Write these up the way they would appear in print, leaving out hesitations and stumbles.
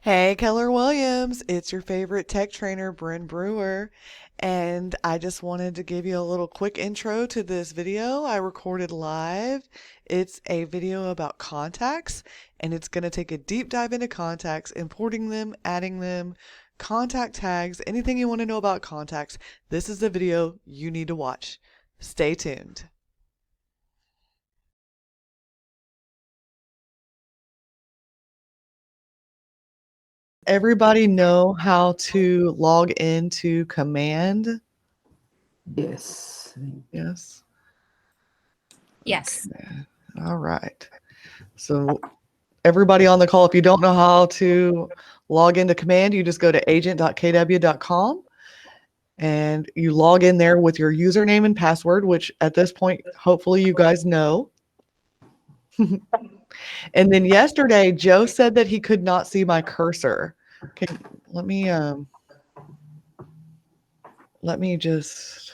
Hey, Keller Williams, it's your favorite tech trainer, Bren Brewer, and I just wanted to give you a little quick intro to this video I recorded live. It's a video about contacts, and it's going to take a deep dive into contacts, importing them, adding them, contact tags, anything you want to know about contacts. This is the video you need to watch. Stay tuned. Everybody know how to log into Command? Yes. Yes. Yes. Okay. All right. So everybody on the call, if you don't know how to log into Command, you just go to agent.kw.com and you log in there with your username and password, which at this point, hopefully you guys know. And then yesterday, Joe said that he could not see my cursor. Okay, let me just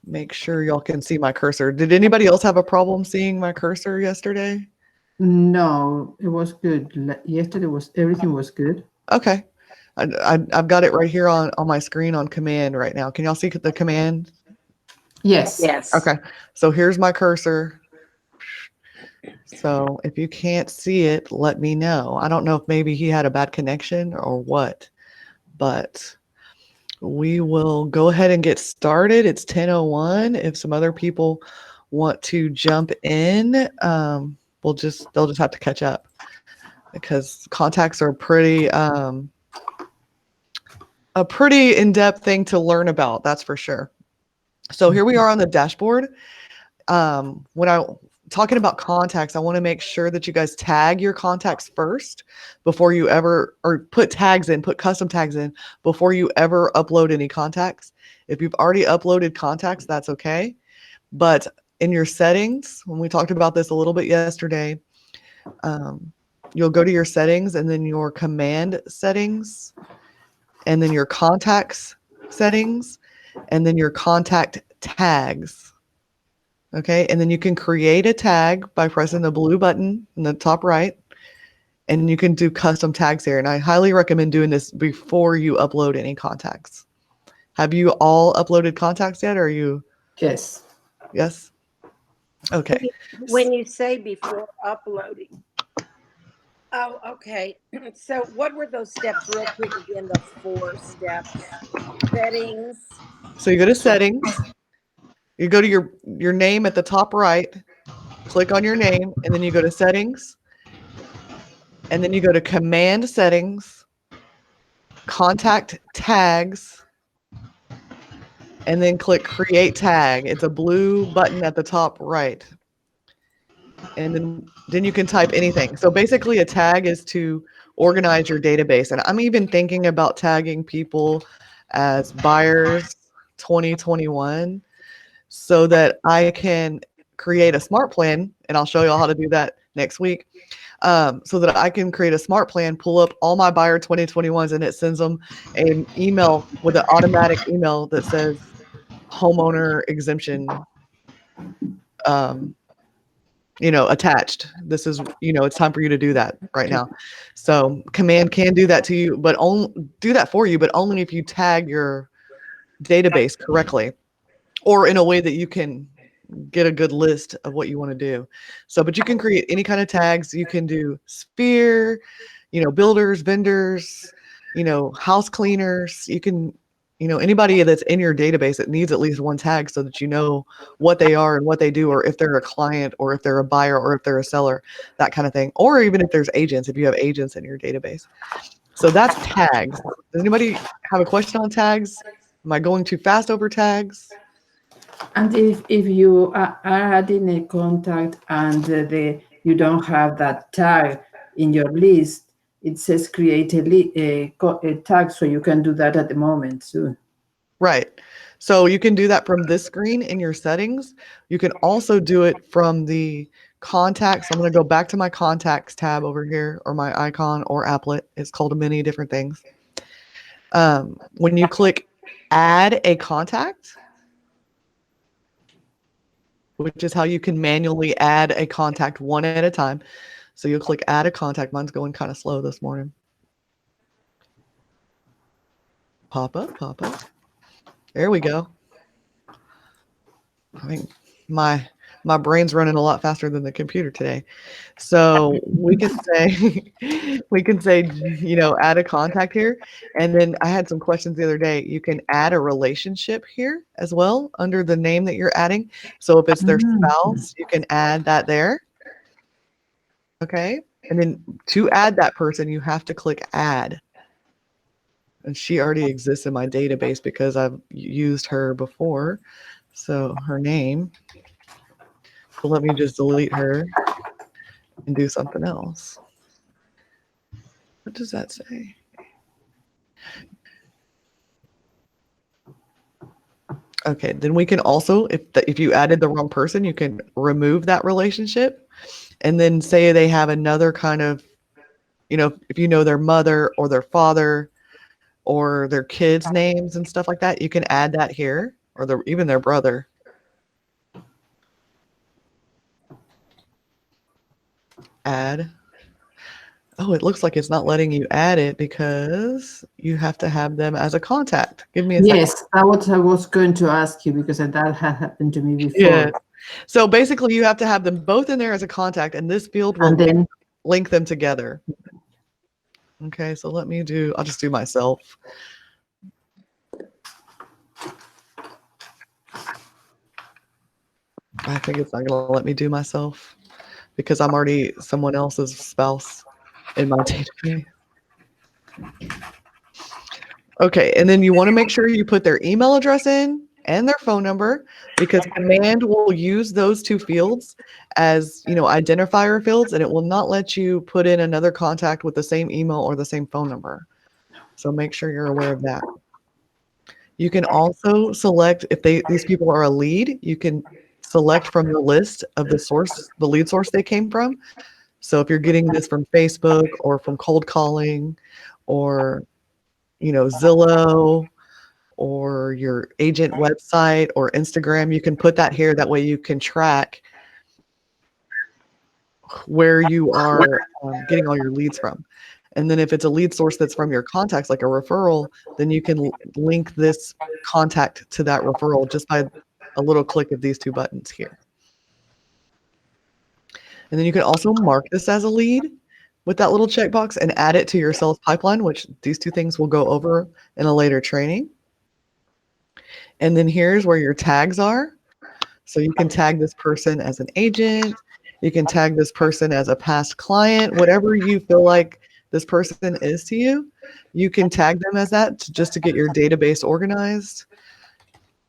make sure y'all can see my cursor. Did anybody else have a problem seeing my cursor yesterday? No, it was good. Yesterday everything was good. Okay. I've got it right here on my screen on Command right now. Can y'all see the command? Yes. Yes. Okay. So here's my cursor. So if you can't see it, let me know. I don't know if maybe he had a bad connection or what, but we will go ahead and get started. It's 10:01. If some other people want to jump in, they'll just have to catch up because contacts are a pretty in-depth thing to learn about. That's for sure. So here we are on the dashboard. When I'm talking about contacts, I want to make sure that you guys tag your contacts first before you ever, or put custom tags in before you ever upload any contacts. If you've already uploaded contacts, that's okay. But in your settings, when we talked about this a little bit yesterday, you'll go to your settings and then your command settings, and then your contacts settings, and then your contact tags. Okay, and then you can create a tag by pressing the blue button in the top right, and you can do custom tags here. And I highly recommend doing this before you upload any contacts. Have you all uploaded contacts yet? Or are you? Yes. Yes? Okay. When you say before uploading. Oh, okay. So what were those steps real quick again? The 4 steps. Settings. So you go to settings, you go to your name at the top right, click on your name, and then you go to settings, and then you go to command settings, contact tags, and then click create tag. It's a blue button at the top right. And then you can type anything. So basically a tag is to organize your database. And I'm even thinking about tagging people as buyers 2021 so that I can create a smart plan. And I'll show you all how to do that next week. So that I can create a smart plan, pull up all my buyer 2021s, and it sends them an email with an automatic email that says homeowner exemption, attached. This is, it's time for you to do that right now. So command can do that to you, but only do that for you, but only if you tag your database correctly or in a way that you can get a good list of what you want to do. So, but you can create any kind of tags. You can do sphere, builders, vendors, house cleaners. You can, anybody that's in your database that needs at least one tag so that you know what they are and what they do, or if they're a client or if they're a buyer or if they're a seller, that kind of thing. Or even if there's agents, if you have agents in your database. So that's tags. Does anybody have a question on tags? Am I going too fast over tags? And if you are adding a contact and you don't have that tag in your list, it says create a tag, so you can do that at the moment soon. Right. So you can do that from this screen in your settings. You can also do it from the contacts. I'm going to go back to my contacts tab over here, or my icon or applet. It's called many different things. When you click add a contact, which is how you can manually add a contact one at a time. So you'll click add a contact. Mine's going kind of slow this morning. Pop up, pop up. There we go. I think my brain's running a lot faster than the computer today. So we can say, add a contact here. And then I had some questions the other day. You can add a relationship here as well under the name that you're adding. So if it's their spouse, you can add that there. Okay. And then to add that person, you have to click add. And she already exists in my database because I've used her before. So her name. So let me just delete her and do something else. What does that say? Okay, then we can also, if you added the wrong person, you can remove that relationship and then say they have another kind of, if you know their mother or their father or their kids' names and stuff like that, you can add that here, or even their brother. Add. Oh, it looks like it's not letting you add it because you have to have them as a contact. Give me a second. Yes, that's what I was going to ask you because that had happened to me before. Yeah. So basically, you have to have them both in there as a contact, and this field will link them together. Okay, so I'll just do myself. I think it's not going to let me do myself because I'm already someone else's spouse in my database. Okay, and then you want to make sure you put their email address in and their phone number because Command will use those two fields as, identifier fields, and it will not let you put in another contact with the same email or the same phone number. So make sure you're aware of that. You can also select if these people are a lead, you can select from the list of the lead source they came from. So if you're getting this from Facebook or from cold calling or, Zillow or your agent website or Instagram, you can put that here. That way you can track where you are getting all your leads from. And then if it's a lead source that's from your contacts, like a referral, then you can link this contact to that referral just by a little click of these two buttons here. And then you can also mark this as a lead with that little checkbox and add it to your sales pipeline, which these two things will go over in a later training. And then here's where your tags are. So you can tag this person as an agent. You can tag this person as a past client, whatever you feel like this person is to you. You can tag them as that just to get your database organized.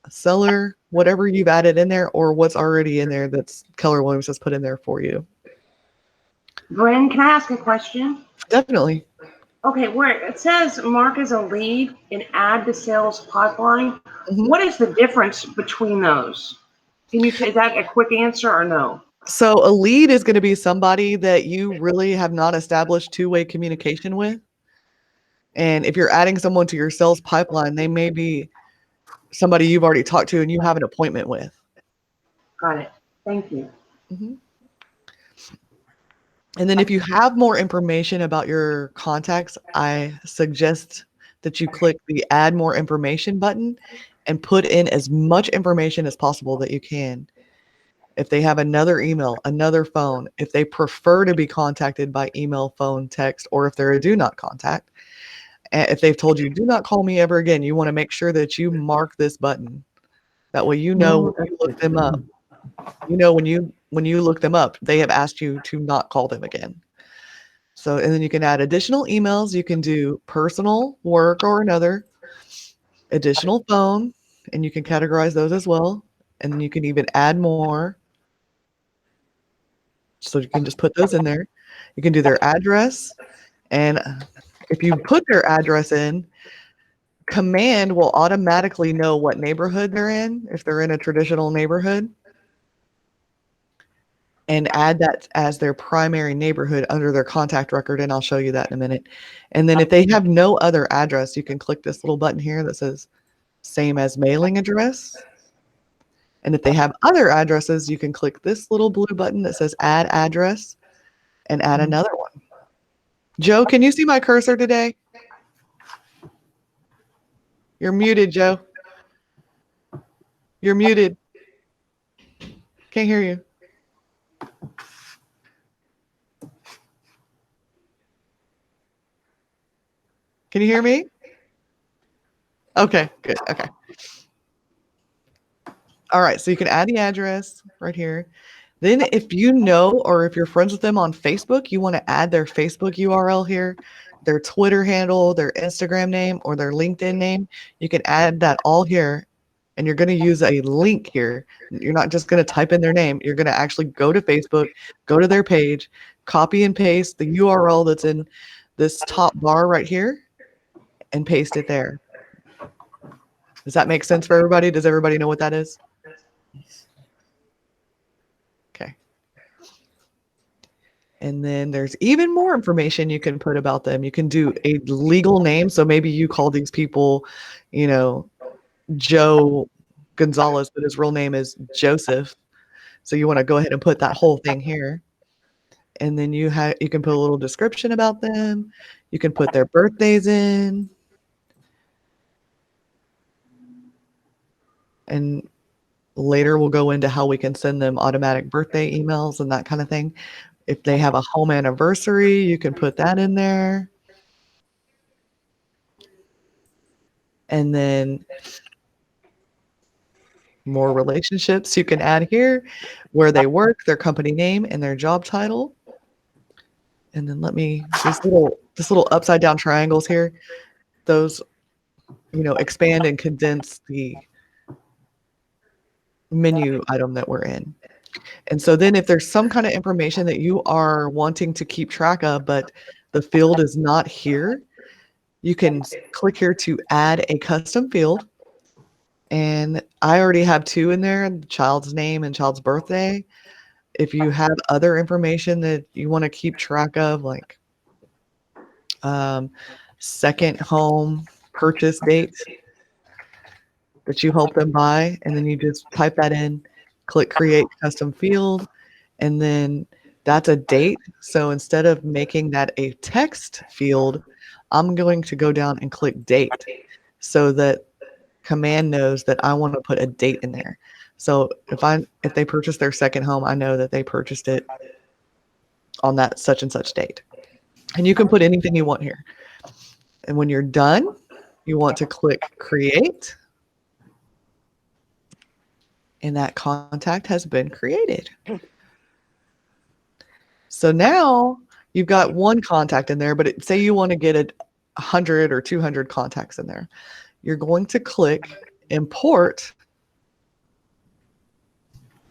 Seller, whatever you've added in there or what's already in there that's Keller Williams has put in there for you. Bren, can I ask a question? Definitely. Okay, where it says mark as a lead and add to sales pipeline, what is the difference between those? Is that a quick answer or no? So a lead is going to be somebody that you really have not established two-way communication with. And if you're adding someone to your sales pipeline, they may be somebody you've already talked to and you have an appointment with. Got it. Thank you. Mm-hmm. And then if you have more information about your contacts, I suggest that you click the add more information button and put in as much information as possible that you can. If they have another email, another phone, if they prefer to be contacted by email, phone, text, or if they're a do not contact, and if they've told you do not call me ever again, you want to make sure that you mark this button. That way you know when you look them up. You know when you look them up, they have asked you to not call them again. So, and then you can add additional emails. You can do personal, work, or another, additional phone, and you can categorize those as well. And then you can even add more. So you can just put those in there. You can do their address. And if you put their address in, Command will automatically know what neighborhood they're in, if they're in a traditional neighborhood, and add that as their primary neighborhood under their contact record. And I'll show you that in a minute. And then if they have no other address, you can click this little button here that says same as mailing address. And if they have other addresses, you can click this little blue button that says add address and add another one. Joe, can you see my cursor today? You're muted, Joe. You're muted. Can't hear you. Can you hear me? Okay, good. Okay. All right, so you can add the address right here. Then if you know, or if you're friends with them on Facebook, you want to add their Facebook URL here, their Twitter handle, their Instagram name, or their LinkedIn name. You can add that all here, and you're going to use a link here. You're not just going to type in their name. You're going to actually go to Facebook, go to their page, copy and paste the URL that's in this top bar right here, and paste it there. Does that make sense for everybody? Does everybody know what that is? Okay. And then there's even more information you can put about them. You can do a legal name. So maybe you call these people, you know, Joe Gonzalez, but his real name is Joseph. So you want to go ahead and put that whole thing here. And then you can put a little description about them. You can put their birthdays in. And later we'll go into how we can send them automatic birthday emails and that kind of thing. If they have a home anniversary, you can put that in there. And then more relationships you can add here, where they work, their company name, and their job title. And then this little upside down triangles here, those, you know, expand and condense the menu item that we're in. And so then if there's some kind of information that you are wanting to keep track of, but the field is not here, you can click here to add a custom field. And I already have 2 in there, the child's name and child's birthday. If you have other information that you want to keep track of, like second home purchase date that you help them buy, and then you just type that in, click create custom field, and then that's a date. So instead of making that a text field, I'm going to go down and click date so that Command knows that I want to put a date in there. So if they purchase their second home, I know that they purchased it on that such and such date. And you can put anything you want here. And when you're done, you want to click create. And that contact has been created. So now you've got one contact in there, but say you want to get 100 or 200 contacts in there. You're going to click import.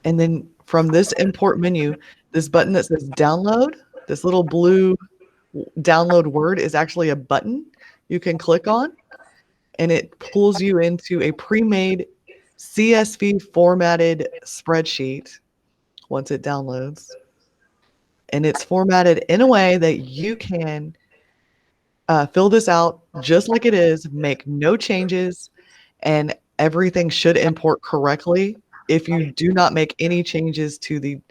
And then from this import menu, this button that says download, this little blue download word is actually a button you can click on, and it pulls you into a pre-made CSV formatted spreadsheet once it downloads. And it's formatted in a way that you can fill this out just like it is, make no changes, and everything should import correctly if you do not make any changes to the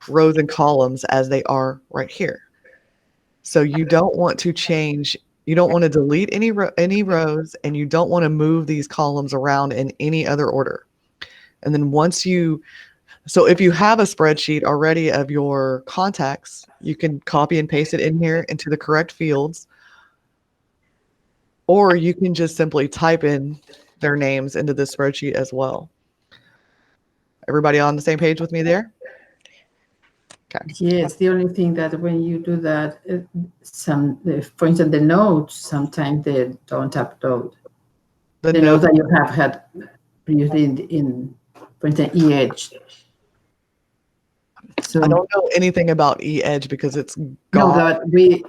rows and columns as they are right here. So you don't want to change, you don't want to delete any rows, and you don't want to move these columns around in any other order. And then so if you have a spreadsheet already of your contacts, you can copy and paste it in here into the correct fields, or you can just simply type in their names into the spreadsheet as well. Everybody on the same page with me there? Okay. Yes, the only thing that when you do that, for instance, the notes, sometimes they don't upload. The notes that you have had previously in for instance, eEdge. So I don't know anything about eEdge because it's gone. No, that we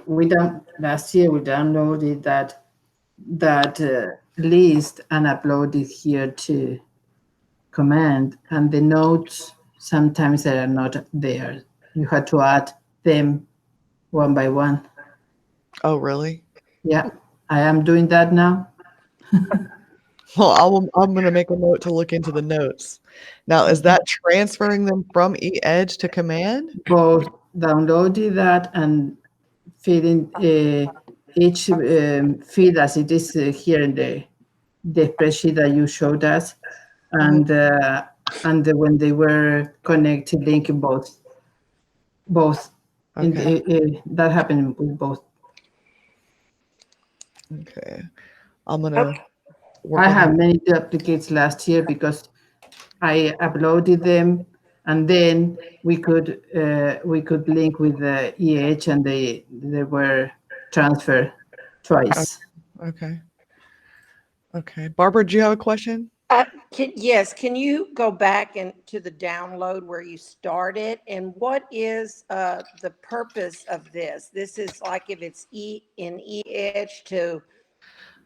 last year we downloaded that list and uploaded here to Command, and the notes sometimes they are not there. You had to add them one by one. Oh, really? Yeah, I am doing that now. Well, I'm going to make a note to look into the notes. Now, is that transferring them from eEdge to Command? Both downloading that and feeding each feed as it is here in the the spreadsheet that you showed us, and when they were connected, linking both. Okay. That happened with both. Okay. I'm gonna Okay. work I on had that. many duplicates last year because I uploaded them, and then we could link with the EH, and they were transferred twice. Okay. Okay. Barbara, do you have a question? Yes, can you go back and to the download where you started? And what is the purpose of this? This is like if it's in EH to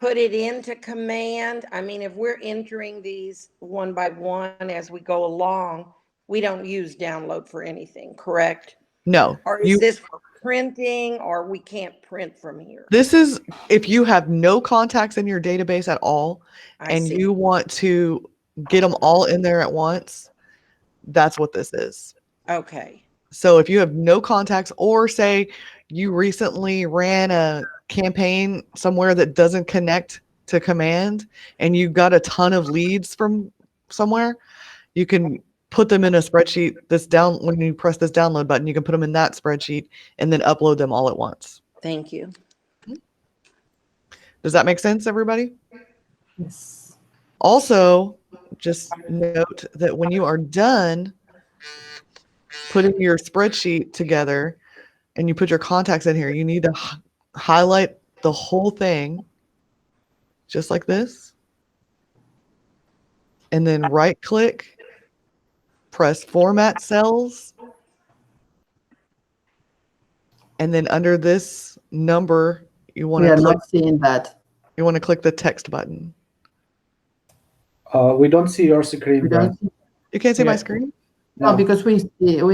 put it into command. I mean, if we're entering these one by one as we go along, we don't use download for anything, correct? No. Or is this for printing, or we can't print from here? This is if you have no contacts in your database at all I and see. you want to get them all in there at once, that's what this is. Okay. So if you have no contacts, or say you recently ran a campaign somewhere that doesn't connect to command and you got a ton of leads from somewhere, you can put them in a spreadsheet. When you press this download button, you can put them in that spreadsheet and then upload them all at once. Thank you. Does that make sense, everybody? Yes. Also, just note that when you are done putting your spreadsheet together and you put your contacts in here, you need to highlight the whole thing just like this. And then right click, press Format Cells. And then under this number, you want We are to click not seeing that. click the text button. We don't see your screen, We Bren. don't see, You can't see my Yeah. screen? no, because we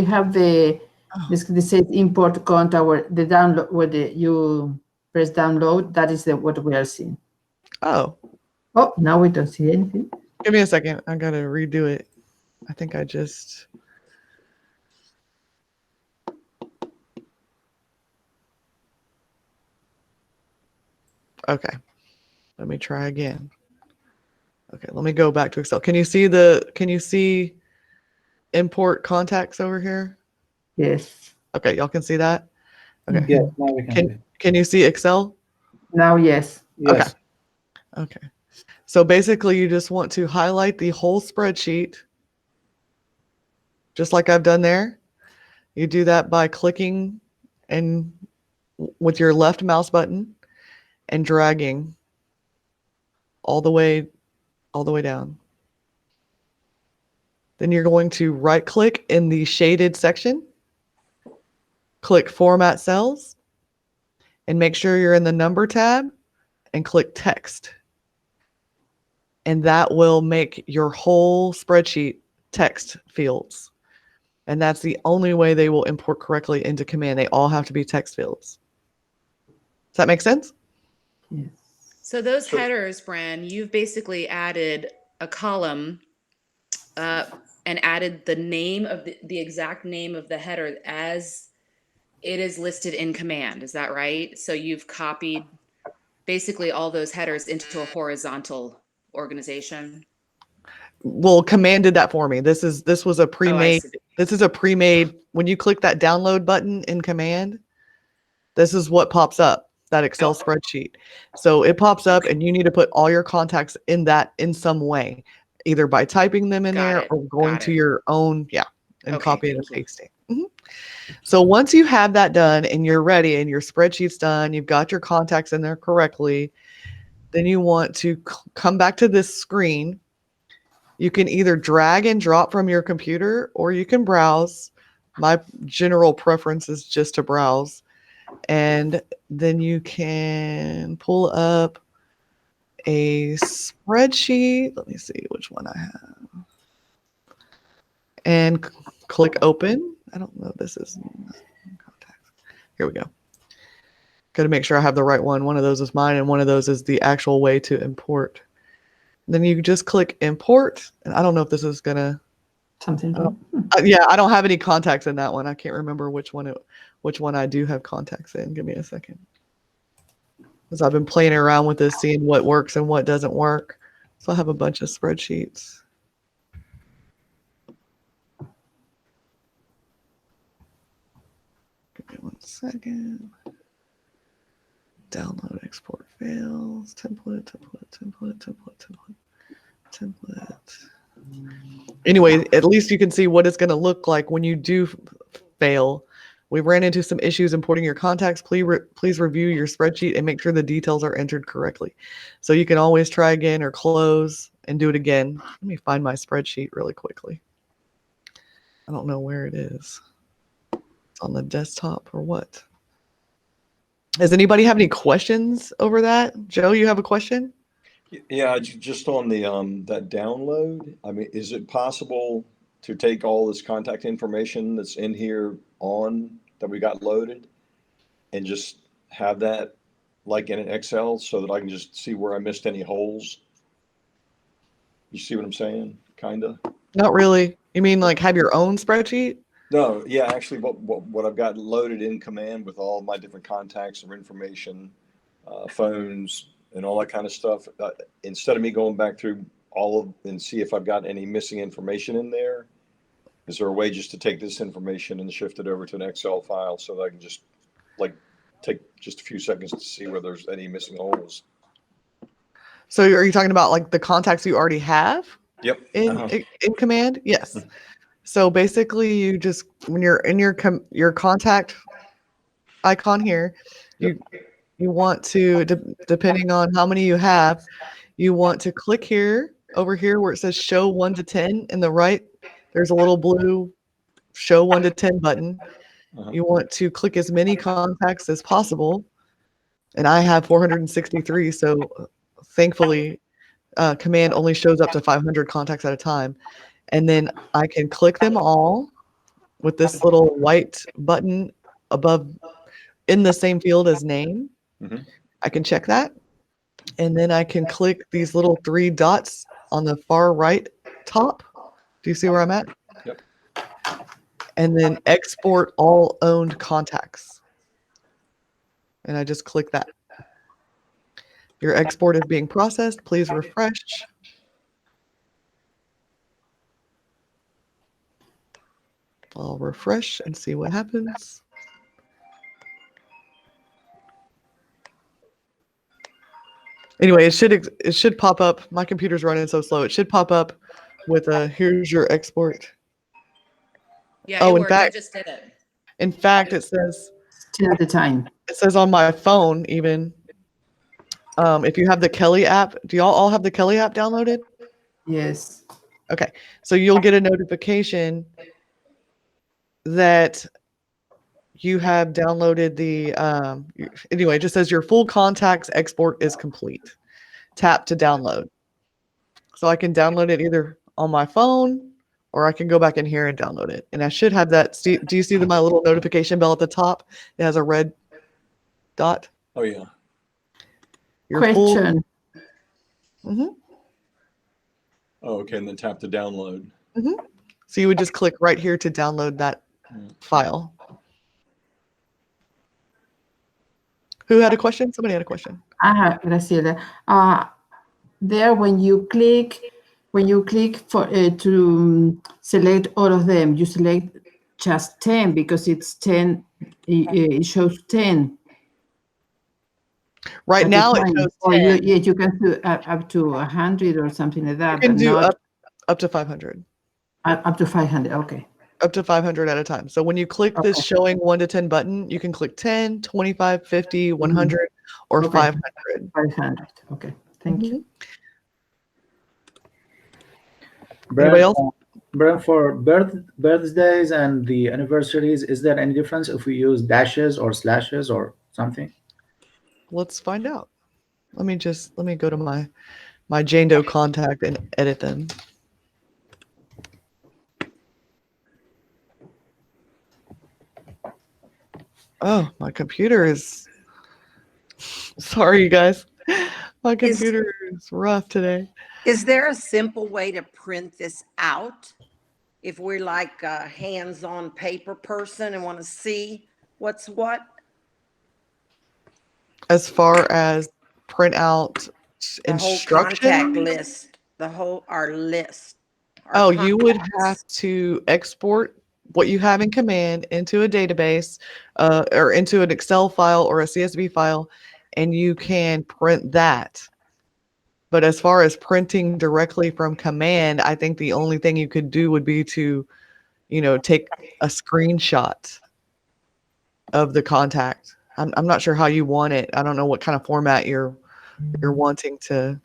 have the Oh. this says import contact where the download where you press download. That is what we are seeing. Oh, Oh, now we don't see anything. give me a second. I got to redo it. I think I just... Okay. Let me try again. Okay, let me go back to Excel. Can you see import contacts over here? Yes. Okay, y'all can see that? Okay. Yes, now we can see. Can you see Excel? Now, yes. Yes. Okay. So basically you just want to highlight the whole spreadsheet, just like I've done there. You do that by clicking and with your left mouse button and dragging all the way down. Then you're going to right click in the shaded section, click Format Cells, and make sure you're in the number tab and click Text. And that will make your whole spreadsheet text fields. And that's the only way they will import correctly into command. They all have to be text fields. Does that make sense? Yes. So those headers, Bren, you've basically added a column and added the name of the exact name of the header as it is listed in command. Is that right? So you've copied basically all those headers into a horizontal organization. Well, command did that for me. This was a Oh, I pre-made. see. This is a pre-made. When you click that download button in command, this is what pops up, that Excel spreadsheet. So it pops up and you need to put all your contacts in that in some way, either by typing them in Got there it. or going Got to it. your own, and Okay, copying and thank you. pasting. So once you have that done and you're ready and your spreadsheet's done, you've got your contacts in there correctly, then you want to come back to this screen. You can either drag and drop from your computer or you can browse. My general preference is just to browse. And then you can pull up a spreadsheet. Let me see which one I have. And click open. I don't know. This is contacts. Here we go. Got to make sure I have the right one. One of those is mine and one of those is the actual way to import. Then you just click import. And I don't know if this is going to... Something wrong. yeah, I don't have any contacts in that one. I can't remember which one I do have contacts in. Give me a second. Because I've been playing around with this, seeing what works and what doesn't work. So I have a bunch of spreadsheets. Give me 1 second. Download, export fails, template. Anyway, at least you can see what it's going to look like when you do fail. We ran into some issues importing your contacts. Please review your spreadsheet and make sure the details are entered correctly. So you can always try again or close and do it again. Let me find my spreadsheet really quickly. I don't know where it is. It's on the desktop or what? Does anybody have any questions over that? Joe, you have a question? Yeah, just on the that download. I mean, is it possible to take all this contact information that's in here that we got loaded and just have that like in an Excel so that I can just see where I missed any holes? You see what I'm saying? Kind of. Not really. You mean like have your own spreadsheet? No, yeah, actually, what I've got loaded in Command with all my different contacts or information, phones, and all that kind of stuff. Instead of me going back through all of and see if I've got any missing information in there, is there a way just to take this information and shift it over to an Excel file so that I can just like take just a few seconds to see where there's any missing holes? So are you talking about like the contacts you already have? Yep. In Command? Yes. So basically, you just when you're in your contact icon here, you want to depending on how many you have, you want to click here over here where it says show 1 to 10 in the right. There's a little blue show 1 to 10 button. You want to click as many contacts as possible, and I have 463. So thankfully, Command only shows up to 500 contacts at a time. And then I can click them all with this little white button above in the same field as name. I can check that. And then I can click these little 3 dots on the far right top. Do you see where I'm at? Yep. And then export all owned contacts. And I just click that. Your export is being processed. Please refresh. I'll refresh and see what happens. Anyway, it should pop up. My computer's running so slow. It should pop up with a here's your export. Yeah, Oh, it in worked. I fact, just did it. in fact, it says Still the time. it says on my phone even. If you have the Kelly app, do y'all all have the Kelly app downloaded? Yes. Okay, so you'll get a notification that you have downloaded the anyway, it just says your full contacts export is complete. Tap to download. So I can download it either on my phone or I can go back in here and download it. And I should have that. Do you see my little notification bell at the top? It has a red dot. Oh yeah. Your Question. Full, Oh, okay. And then tap to download. So you would just click right here to download that file. Who had a question? Somebody had a question. Graciela. There, when you click for to select all of them, you select just 10 because it's 10. It shows 10. Right at now the it time. shows Or 10. you can do up to 100 or something like that. You can but do not up to 500. up to 500. Okay. Up to 500 at a time. So when you click this Okay. showing 1 to 10 button, you can click 10, 25, 50, 100, or Okay. 500. 500. Okay. Thank you. Anybody else? Bren, for birthdays and the anniversaries, is there any difference if we use dashes or slashes or something? Let's find out. Let me go to my Jane Doe contact and edit them. Oh, my computer is sorry, you guys. My computer is rough today. Is there a simple way to print this out? If we're like a hands-on paper person and want to see what's what? As far as print out The whole contact instructions, list. our list? Oh, you would have to export what you have in Command into a database or into an Excel file or a CSV file, and you can print that. But as far as printing directly from Command, I think the only thing you could do would be to, take a screenshot of the contact. I'm not sure how you want it. I don't know what kind of format you're wanting to.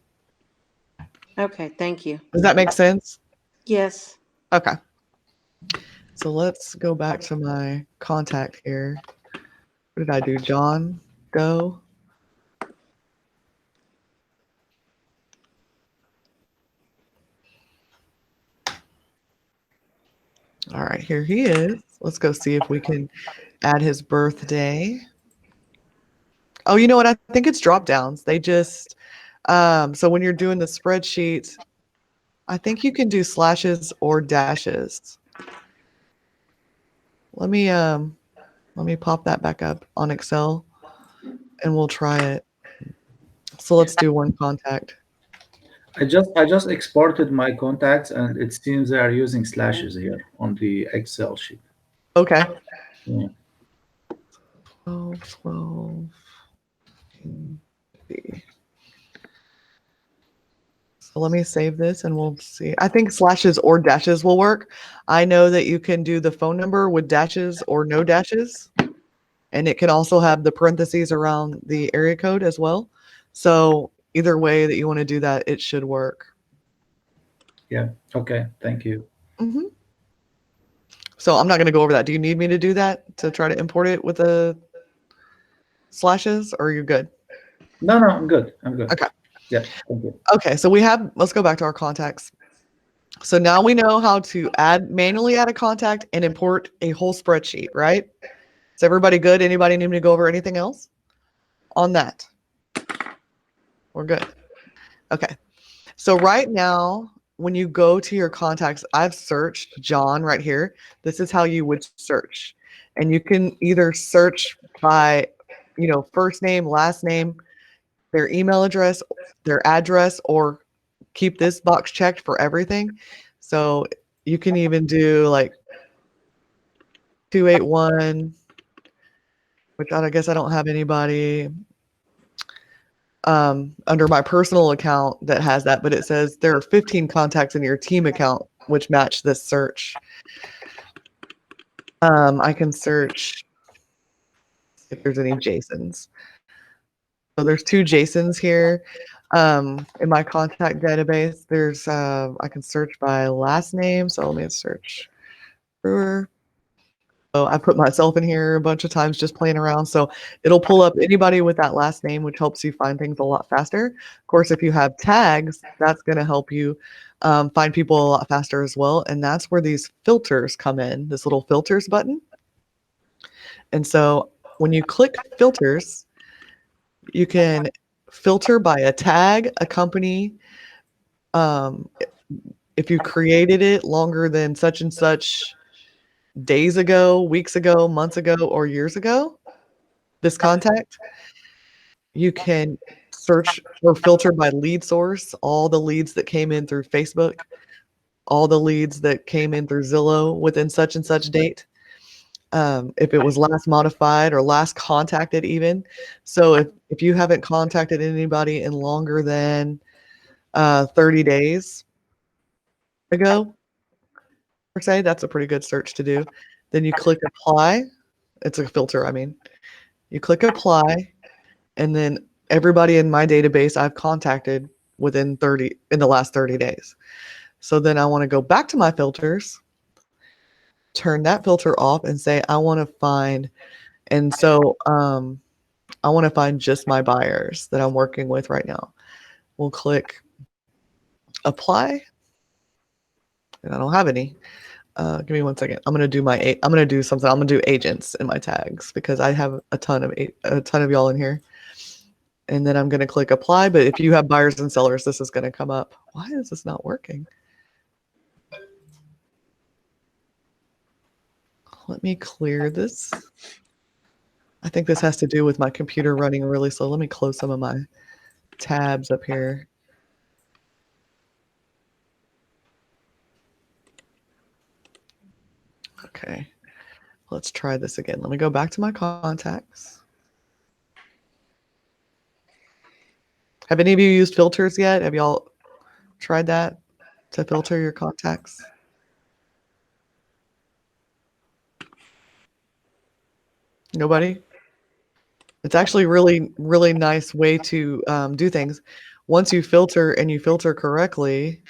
Okay, thank you. Does that make sense? Yes. Okay. So let's go back to my contact here. What did I do? John Doe. All right, here he is. Let's go see if we can add his birthday. Oh, you know what? I think it's drop downs. They just, so when you're doing the spreadsheet, I think you can do slashes or dashes. Let me pop that back up on Excel and we'll try it. So let's do one contact. I just exported my contacts, and it seems they are using slashes here on the Excel sheet. Okay. Yeah. 12. So let me save this and we'll see. I think slashes or dashes will work. I know that you can do the phone number with dashes or no dashes. And it can also have the parentheses around the area code as well. So either way that you want to do that, it should work. Yeah. Okay. Thank you. Mm-hmm. So I'm not going to go over that. Do you need me to do that to try to import it with the slashes, or are you good? No, I'm good. I'm good. Okay. Yeah. Thank you. Okay. So let's go back to our contacts. So now we know how to manually add a contact and import a whole spreadsheet, right? Is everybody good? Anybody need me to go over anything else on that? We're good. Okay. So right now, when you go to your contacts, I've searched John right here. This is how you would search. And you can either search by, first name, last name, their email address, their address, or keep this box checked for everything. So you can even do like 281, which I guess I don't have anybody under my personal account that has that, but it says there are 15 contacts in your team account which match this search. I can search if there's any Jasons. So there's 2 Jasons here. In my contact database, there's I can search by last name. So let me search Brewer. So I put myself in here a bunch of times just playing around. So it'll pull up anybody with that last name, which helps you find things a lot faster. Of course, if you have tags, that's going to help you find people a lot faster as well. And that's where these filters come in, this little filters button. And so when you click filters, you can filter by a tag, a company. If you created it longer than such and such days ago, weeks ago, months ago, or years ago, this contact, you can search or filter by lead source, all the leads that came in through Facebook, all the leads that came in through Zillow within such and such date. If it was last modified or last contacted even. So if you haven't contacted anybody in longer than 30 days ago, per se, that's a pretty good search to do. Then you click apply. It's a filter, I mean. You click apply, and then everybody in my database I've contacted in the last 30 days. So then I want to go back to my filters, turn that filter off, and say I want to find, and so I want to find just my buyers that I'm working with right now. We'll click apply, and I don't have any. Give me 1 second. I'm gonna do something. I'm gonna do agents in my tags because I have a ton of y'all in here. And then I'm gonna click apply. But if you have buyers and sellers, this is gonna come up. Why is this not working? Let me clear this. I think this has to do with my computer running really slow. Let me close some of my tabs up here. Okay. Let's try this again. Let me go back to my contacts. Have any of you used filters yet? Have y'all tried that to filter your contacts? Nobody? It's actually really, really nice way to do things. Once you filter and you filter correctly,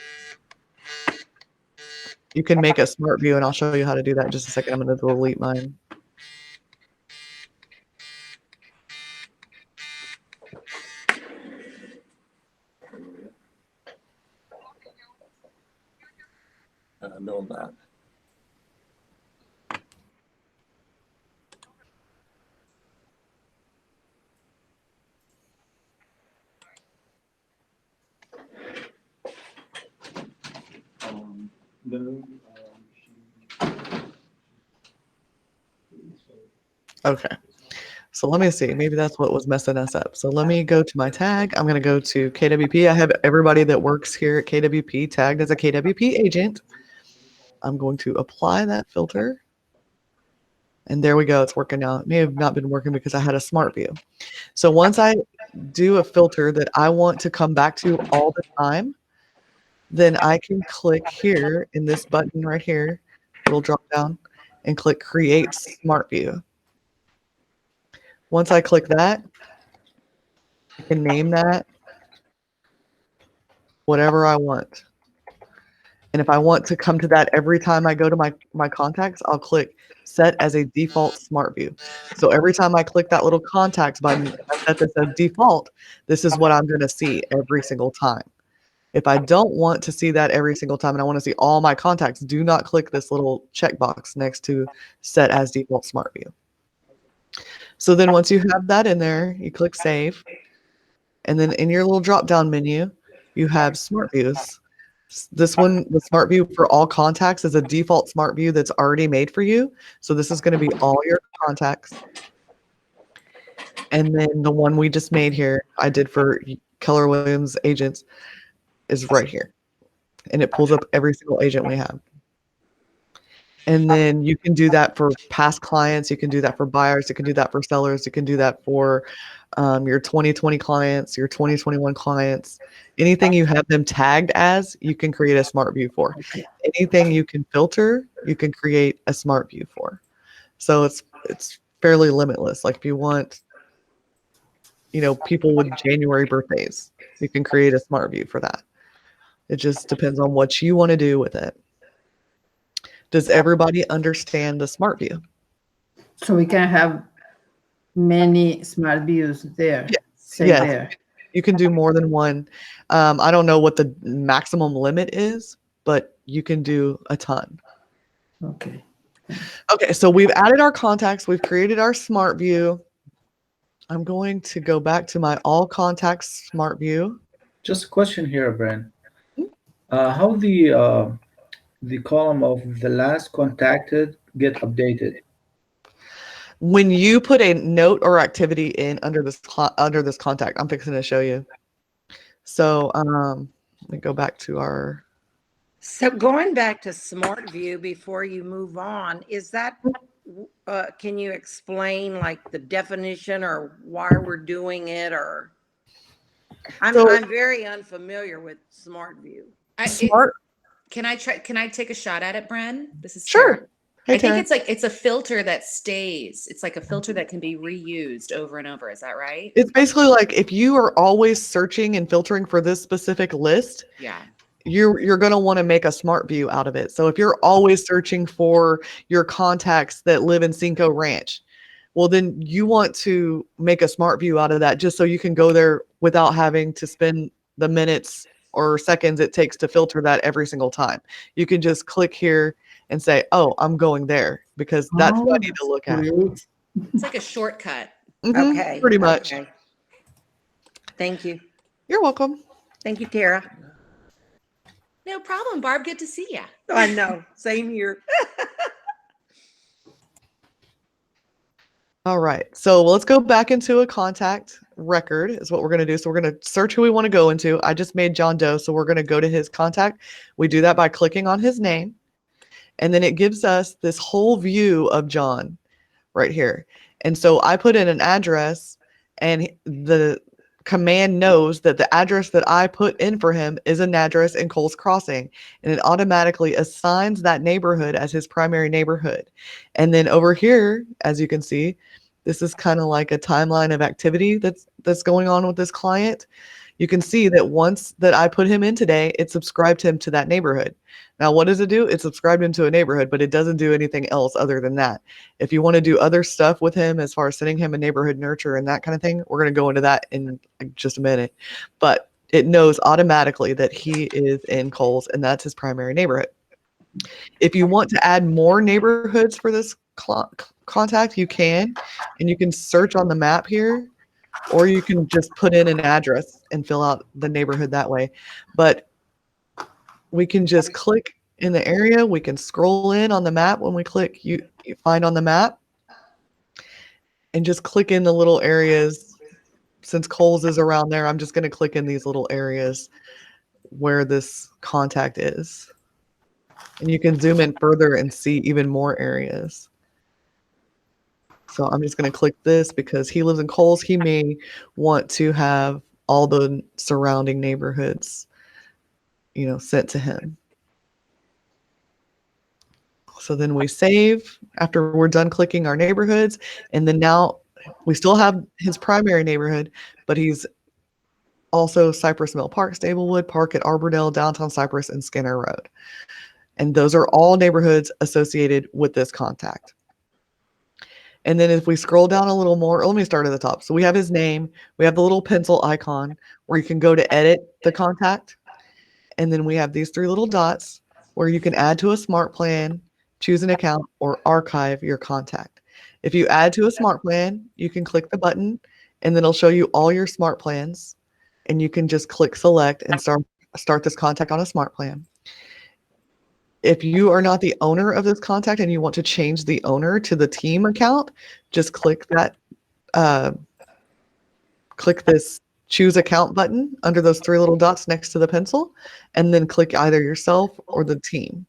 you can make a smart view, and I'll show you how to do that in just a second. I'm going to delete mine. No, I'm not. Okay. So let me see. Maybe that's what was messing us up. So let me go to my tag. I'm going to go to KWP. I have everybody that works here at KWP tagged as a KWP agent. I'm going to apply that filter. And there we go. It's working now. It may have not been working because I had a smart view. So once I do a filter that I want to come back to all the time, then I can click here in this button right here, little drop down, and click Create Smart View. Once I click that, I can name that whatever I want. And if I want to come to that every time I go to my contacts, I'll click Set as a Default Smart View. So every time I click that little contacts button, if I set this as default, this is what I'm going to see every single time. If I don't want to see that every single time and I want to see all my contacts, do not click this little checkbox next to Set as Default Smart View. So then once you have that in there, you click Save. And then in your little drop-down menu, you have Smart Views. This one, the Smart View for all contacts, is a default Smart View that's already made for you. So this is going to be all your contacts. And then the one we just made here, I did for Keller Williams agents, is right here. And it pulls up every single agent we have. And then you can do that for past clients. You can do that for buyers. You can do that for sellers. You can do that for your 2020 clients, your 2021 clients. Anything you have them tagged as, you can create a smart view for. Anything you can filter, you can create a smart view for. So it's fairly limitless. Like if you want, people with January birthdays, you can create a smart view for that. It just depends on what you want to do with it. Does everybody understand the smart view? So we can have many smart views there. Yes. There. You can do more than one. I don't know what the maximum limit is, but you can do a ton. Okay. Okay, so we've added our contacts. We've created our smart view. I'm going to go back to my all contacts smart view. Just a question here, Bren. How the column of the last contacted get updated? When you put a note or activity in under this contact, I'm fixing to show you. So let me go back to our. So going back to Smart View before you move on, is that, can you explain like the definition or why we're doing it, or? I'm very unfamiliar with Smart View. Can I take a shot at it, Bren? This is sure. Tara. Hey, I think Tara. it's a filter that stays. It's like a filter that can be reused over and over. Is that right? It's basically like if you are always searching and filtering for this specific list, yeah, you're going to want to make a smart view out of it. So if you're always searching for your contacts that live in Cinco Ranch, well, then you want to make a smart view out of that just so you can go there without having to spend the minutes or seconds it takes to filter that every single time. You can just click here and say, oh, I'm going there because that's what I need to look at. It's like a shortcut. Okay. Pretty much. Okay. Thank you. You're welcome. Thank you, Tara. No problem, Barb. Good to see you. I know. Same here. All right. So let's go back into a contact record is what we're going to do. So we're going to search who we want to go into. I just made John Doe. So we're going to go to his contact. We do that by clicking on his name. And then it gives us this whole view of John right here. And so I put in an address, and the command knows that the address that I put in for him is an address in Coles Crossing, and it automatically assigns that neighborhood as his primary neighborhood. And then over here, as you can see, this is kind of like a timeline of activity that's going on with this client. You can see that once that I put him in today, it subscribed him to that neighborhood. Now, what does it do? It subscribed him to a neighborhood, but it doesn't do anything else other than that. If you want to do other stuff with him, as far as sending him a neighborhood nurture and that kind of thing, we're going to go into that in just a minute. But it knows automatically that he is in Coles, and that's his primary neighborhood. If you want to add more neighborhoods for this contact, you can, and you can search on the map here, or you can just put in an address and fill out the neighborhood that way. But we can just click in the area. We can scroll in on the map when we click you find on the map, and just click in the little areas. Since Coles is around there, I'm just going to click in these little areas where this contact is. And you can zoom in further and see even more areas. So I'm just going to click this because he lives in Coles. He may want to have all the surrounding neighborhoods, sent to him. So then we save after we're done clicking our neighborhoods. And then now we still have his primary neighborhood, but he's also Cypress Mill Park, Stablewood, Park at Arbordale, Downtown Cypress, and Skinner Road. And those are all neighborhoods associated with this contact. And then if we scroll down a little more, let me start at the top. So we have his name. We have the little pencil icon where you can go to edit the contact. And then we have these three little dots where you can add to a smart plan, choose an account, or archive your contact. If you add to a smart plan, you can click the button, and then it'll show you all your smart plans. And you can just click select and start this contact on a smart plan. If you are not the owner of this contact and you want to change the owner to the team account, just click that, click this choose account button under those three little dots next to the pencil, and then click either yourself or the team.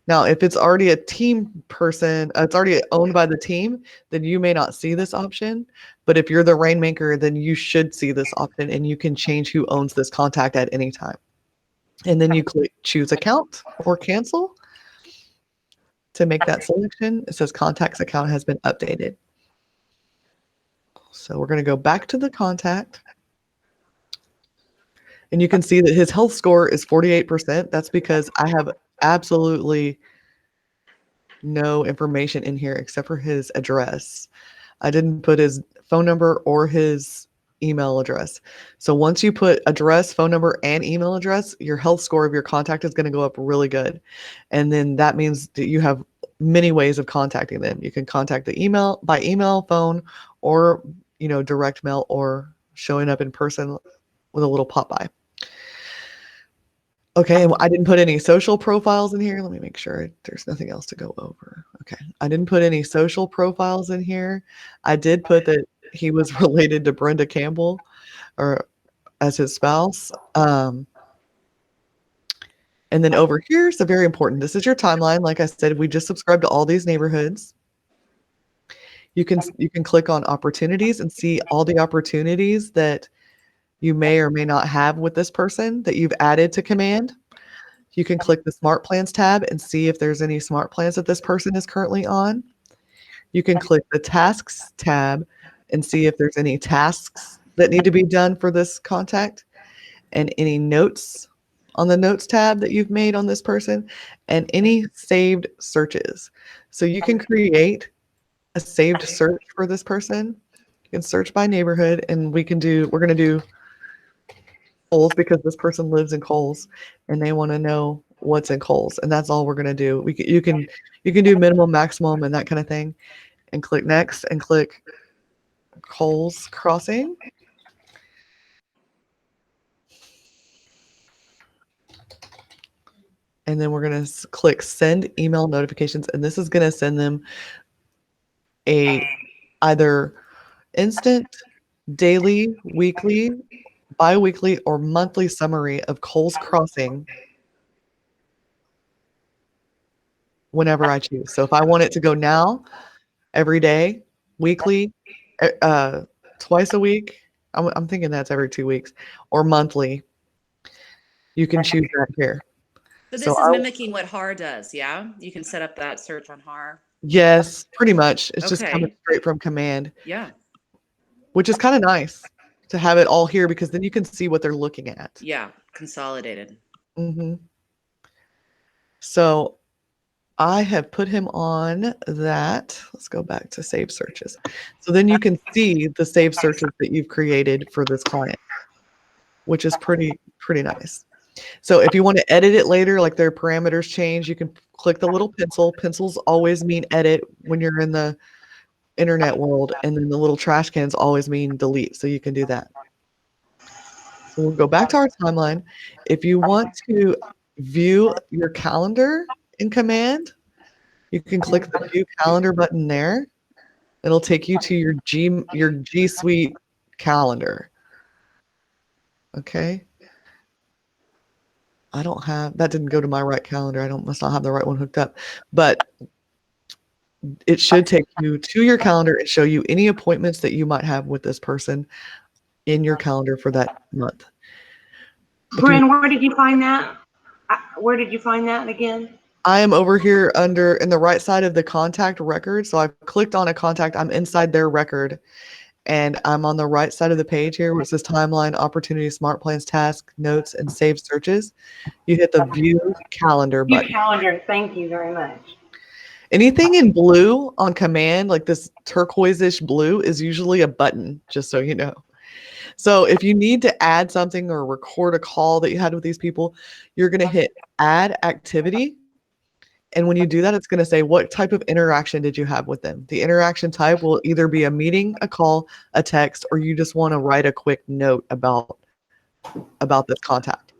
Now, if it's already a team person, it's already owned by the team, then you may not see this option. But if you're the rainmaker, then you should see this option, and you can change who owns this contact at any time. And then you click choose account or cancel to make that selection. It says contact's account has been updated. So we're going to go back to the contact. And you can see that his health score is 48%. That's because I have absolutely no information in here except for his address. I didn't put his phone number or his email address. So once you put address, phone number, and email address, your health score of your contact is going to go up really good. And then that means that you have many ways of contacting them. You can contact the email by email, phone, or direct mail, or showing up in person with a little pop by. Okay, and I didn't put any social profiles in here. Let me make sure there's nothing else to go over. Okay, I didn't put any social profiles in here. I did put that he was related to Brenda Campbell, or as his spouse. And then over here, so very important. This is your timeline. Like I said, we just subscribed to all these neighborhoods. You can click on opportunities and see all the opportunities that you may or may not have with this person that you've added to command. You can click the smart plans tab and see if there's any smart plans that this person is currently on. You can click the tasks tab and see if there's any tasks that need to be done for this contact, and any notes on the notes tab that you've made on this person, and any saved searches. So you can create a saved search for this person. You can search by neighborhood, and we're going to do Coles because this person lives in Coles and they want to know what's in Coles, and that's all we're going to do. You can do minimum, maximum, and that kind of thing, and click next and click Coles Crossing. And then we're going to click send email notifications, and this is going to send them a either instant, daily, weekly, bi-weekly, or monthly summary of Coles Crossing whenever I choose. So if I want it to go now, every day, weekly, twice a week, I'm thinking that's every 2 weeks, or monthly, you can choose that here. So this So is mimicking what HAR does, yeah? You can set up that search on HAR. Yes, pretty much. It's just coming Okay. straight from command, Yeah. which is kind of nice to have it all here because then you can see what they're looking at. Yeah. Consolidated. hmm So I have put him on that. Let's go back to save searches. So then you can see the save searches that you've created for this client, which is pretty nice. So if you want to edit it later, like their parameters change, you can click the little pencil. Pencils always mean edit when you're in the internet world, and then the little trash cans always mean delete. So you can do that. So we'll go back to our timeline. If you want to view your calendar in command, you can click the view calendar button there. It'll take you to your G Suite calendar. Okay. I don't have, that didn't go to my right calendar. Must not have the right one hooked up, but it should take you to your calendar and show you any appointments that you might have with this person in your calendar for that month. Bren, where did you find that? Where did you find that again? I am over here in the right side of the contact record. So I've clicked on a contact. I'm inside their record. And I'm on the right side of the page here where it says timeline, opportunity, smart plans, task, notes, and save searches. You hit the view calendar View button. calendar. Thank you very much. Anything in blue on command, like this turquoise-ish blue, is usually a button, just so you know. So if you need to add something or record a call that you had with these people, you're going to hit add activity. And when you do that, it's going to say, what type of interaction did you have with them? The interaction type will either be a meeting, a call, a text, or you just want to write a quick note about this contact.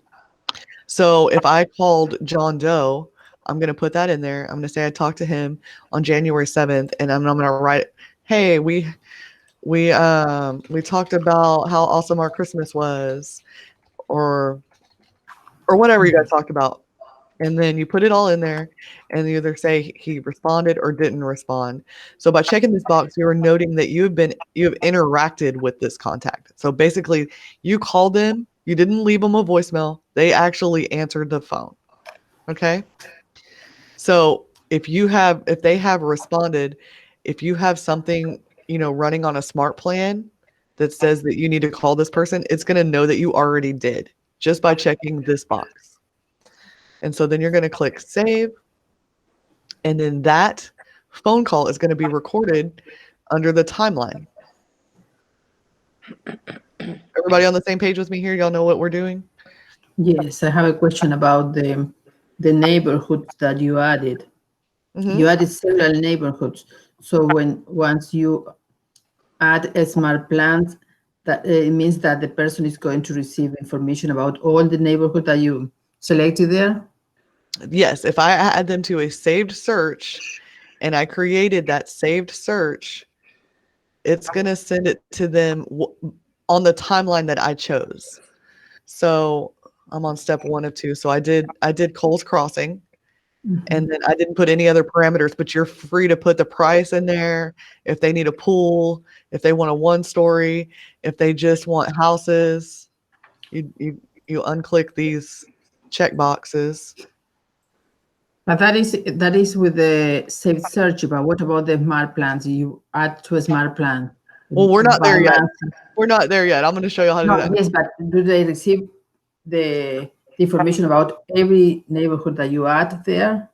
So if I called John Doe, I'm going to put that in there. I'm going to say I talked to him on January 7th, and I'm going to write, hey, we talked about how awesome our Christmas was, or whatever you guys talked about. And then you put it all in there and you either say he responded or didn't respond. So by checking this box, you are noting that you have interacted with this contact. So basically you called them, you didn't leave them a voicemail. They actually answered the phone. Okay. So if they have responded, if you have something, running on a smart plan that says that you need to call this person, it's going to know that you already did just by checking this box. And so then you're going to click save. And then that phone call is going to be recorded under the timeline. Everybody on the same page with me here? Y'all know what we're doing? Yes, I have a question about the neighborhoods that you added. Mm-hmm. You added several neighborhoods. So once you add a smart plan, that it means that the person is going to receive information about all the neighborhood that you selected there? Yes, if I add them to a saved search and I created that saved search, it's going to send it to them on the timeline that I chose. So I'm on step 1 of 2. So I did Cole's Crossing, and then I didn't put any other parameters, but you're free to put the price in there. If they need a pool, if they want a 1-story, if they just want houses, you unclick these check boxes. But that is with the saved search. But what about the smart plans? You add to a smart plan. Well, we're not there yet. We're not there yet. I'm going to show you how to do that. Yes, but do they receive the information about every neighborhood that you add there?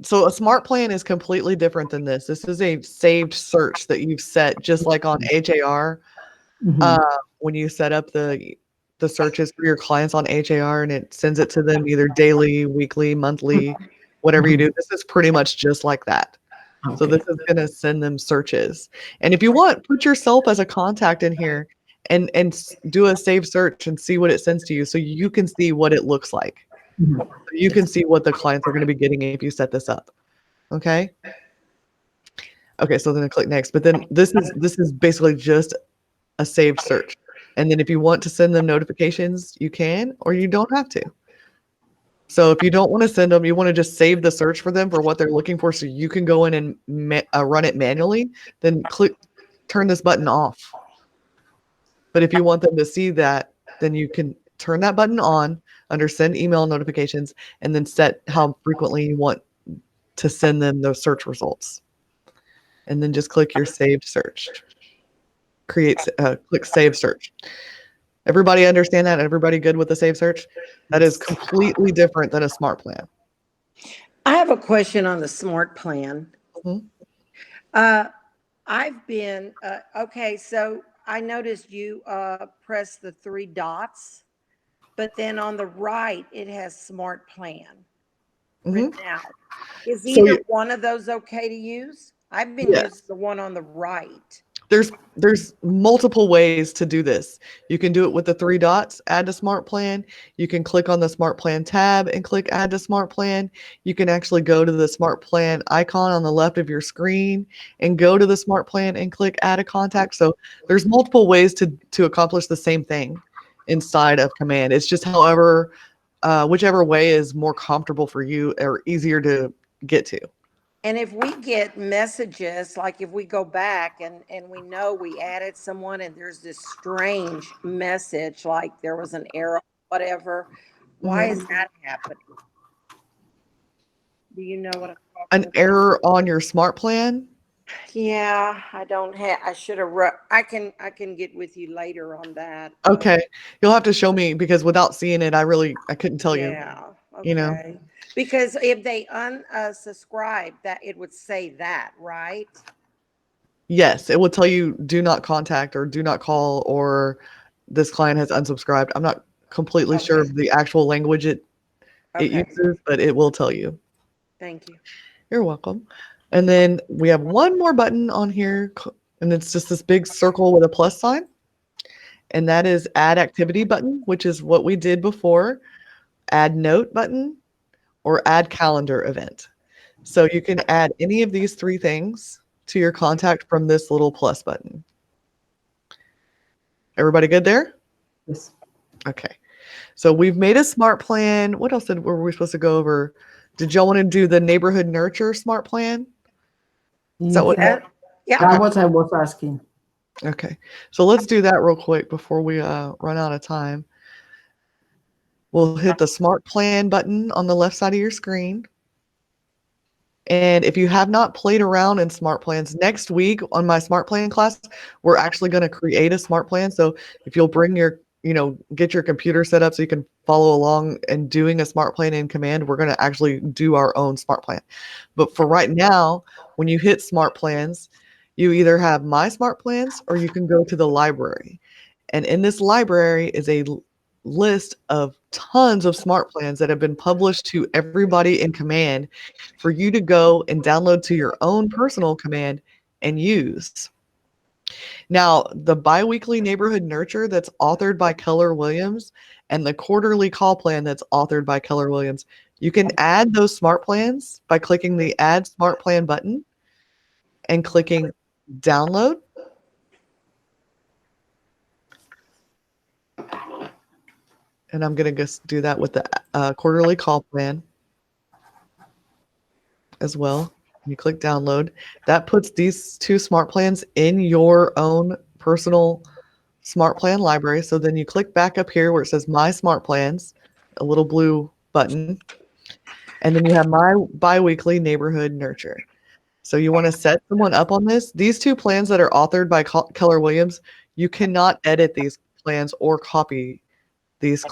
So a smart plan is completely different than this. This is a saved search that you've set, just like on HAR. When you set up the searches for your clients on HAR, and it sends it to them either daily, weekly, monthly, whatever you do. This is pretty much just like that. Okay. So this is going to send them searches. And if you want, put yourself as a contact in here and do a save search and see what it sends to you, so you can see what it looks like. So you can see what the clients are going to be getting if you set this up. Okay. Okay. So then I click next, but then this is basically just a saved search. And then if you want to send them notifications, you can, or you don't have to. So if you don't want to send them, you want to just save the search for them for what they're looking for so you can go in and run it manually, then turn this button off. But if you want them to see that, then you can turn that button on under send email notifications and then set how frequently you want to send them those search results. And then just click your saved search. Click save search. Everybody understand that? Everybody good with the save search? That is completely different than a smart plan. I have a question on the smart plan. Mhm. I've been, okay, so I noticed you press the 3 dots, but then on the right, it has smart plan written out. Is So either one of those okay to use? I've been Yes. using the one on the right. There's multiple ways to do this. You can do it with the 3 dots, add to smart plan. You can click on the smart plan tab and click add to smart plan. You can actually go to the smart plan icon on the left of your screen and go to the smart plan and click add a contact. So there's multiple ways to accomplish the same thing inside of Command. It's just whichever way is more comfortable for you or easier to get to. And if we get messages, like if we go back and we know we added someone and there's this strange message, like there was an error, whatever, why is that happening? Do you know what I'm talking An about? error on your smart plan? Yeah, I don't have, I should have, I can get with you later on that. Okay. You'll have to show me because without seeing it, I couldn't tell you. Yeah, You know? okay. Because if they unsubscribe, that it would say that, right? Yes, it will tell you do not contact or do not call or this client has unsubscribed. I'm not completely sure of the actual language it Okay, uses, but it will tell you. thank you. You're welcome. And then we have one more button on here, and it's just this big circle with a plus sign. And that is add activity button, which is what we did before, add note button, or add calendar event. So you can add any of these 3 things to your contact from this little plus button. Everybody good there? Yes. Okay. So we've made a smart plan. What else were we supposed to go over? Did y'all want to do the neighborhood nurture smart plan? Is that what? Yeah, Yeah, that's what I was asking. Okay. So let's do that real quick before we run out of time. We'll hit the smart plan button on the left side of your screen. And if you have not played around in smart plans, next week on my smart plan class, we're actually going to create a smart plan. So if you'll bring get your computer set up so you can follow along and doing a smart plan in Command, we're going to actually do our own smart plan. But for right now, when you hit smart plans, you either have my smart plans or you can go to the library. And in this library is a list of tons of smart plans that have been published to everybody in Command for you to go and download to your own personal Command and use. Now, the biweekly neighborhood nurture that's authored by Keller Williams and the quarterly call plan that's authored by Keller Williams, you can add those smart plans by clicking the add smart plan button and clicking download. And I'm going to just do that with the quarterly call plan as well. You click download. That puts these 2 smart plans in your own personal smart plan library. So then you click back up here where it says my smart plans, a little blue button. And then you have my biweekly neighborhood nurture. So you want to set someone up on this. These 2 plans that are authored by Keller Williams, you cannot edit these plans or copy these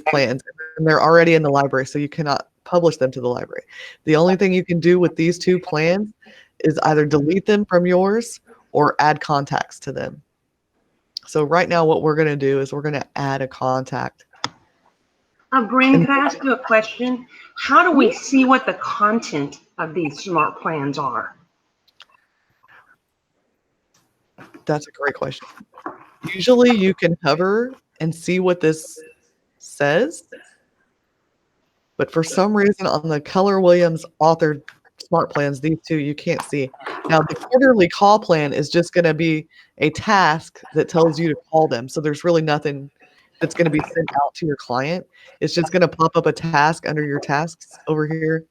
plans. And they're already in the library, so you cannot publish them to the library. The only thing you can do with these 2 plans is either delete them from yours or add contacts to them. So right now what we're going to do is we're going to add a contact. Bren, can I ask you a question? How do we see what the content of these smart plans are? That's a great question. Usually you can hover and see what this says, but for some reason on the Keller Williams authored smart plans, these 2 you can't see. Now the quarterly call plan is just going to be a task that tells you to call them. So there's really nothing that's going to be sent out to your client. It's just going to pop up a task under your tasks over here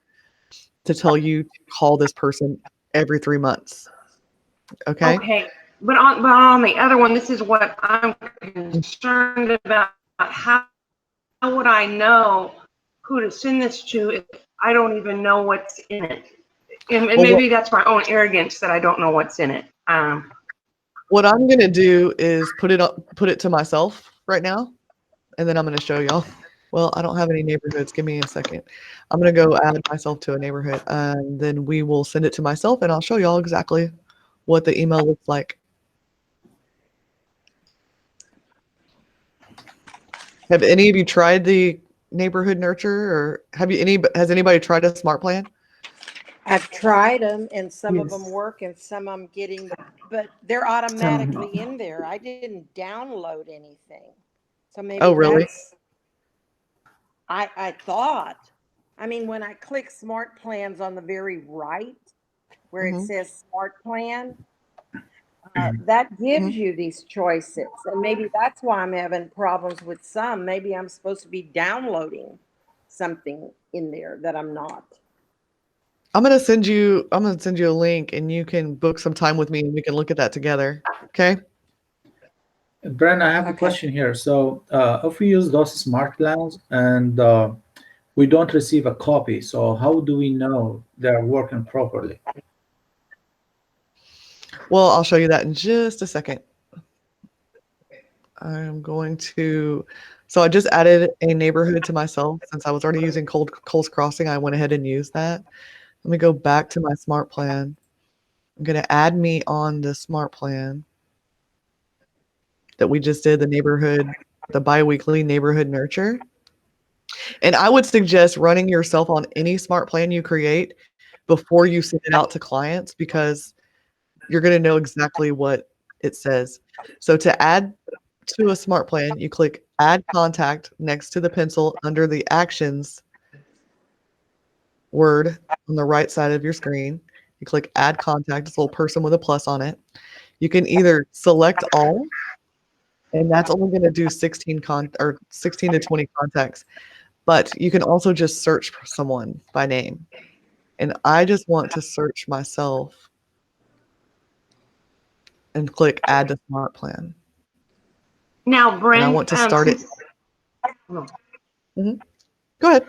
to tell you to call this person every 3 months. Okay. Okay, but on the other one, this is what I'm concerned about. How would I know who to send this to if I don't even know what's in it? And maybe that's my own arrogance that I don't know what's in it. What I'm going to do is put it to myself right now, and then I'm going to show y'all. Well, I don't have any neighborhoods. Give me a second. I'm going to go add myself to a neighborhood, and then we will send it to myself, and I'll show y'all exactly what the email looks like. Have any of you tried the neighborhood nurture, or has anybody tried a smart plan? I've tried them, and some of Yes. them work, and some I'm getting, but they're automatically in there. I didn't download anything, so maybe Oh, really? that's. I thought. I mean, when I click Smart Plans on the very right, where it says Smart Plan, that gives you these choices, and maybe that's why I'm having problems with some. Maybe I'm supposed to be downloading something in there that I'm not. I'm gonna send you a link, and you can book some time with me, and we can look at that together. Okay. Bren, I have a Okay. question here. So if we use those smart plans and we don't receive a copy, so how do we know they're working properly? Well, I'll show you that in just a second. I'm going to, so I just added a neighborhood to myself since I was already using Coles Crossing. I went ahead and used that. Let me go back to my smart plan. I'm going to add me on the smart plan that we just did, the biweekly neighborhood nurture. And I would suggest running yourself on any smart plan you create before you send it out to clients, because you're going to know exactly what it says. So to add to a smart plan, you click add contact next to the pencil under the actions word on the right side of your screen. You click add contact, this little person with a plus on it. You can either select all, and that's only going to do 16 to 20 contacts, but you can also just search for someone by name. And I just want to search myself and click add to smart plan. Now, Brent, And I want to start it. Go ahead.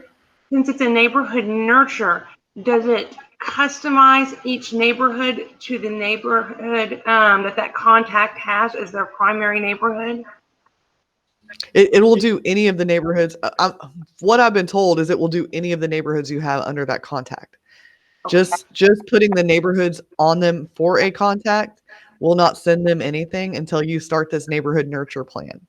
Since it's a neighborhood nurture, does it customize each neighborhood to the neighborhood that contact has as their primary neighborhood? It will do any of the neighborhoods. What I've been told is it will do any of the neighborhoods you have under that contact. Just putting the neighborhoods on them for a contact will not send them anything until you start this neighborhood nurture plan.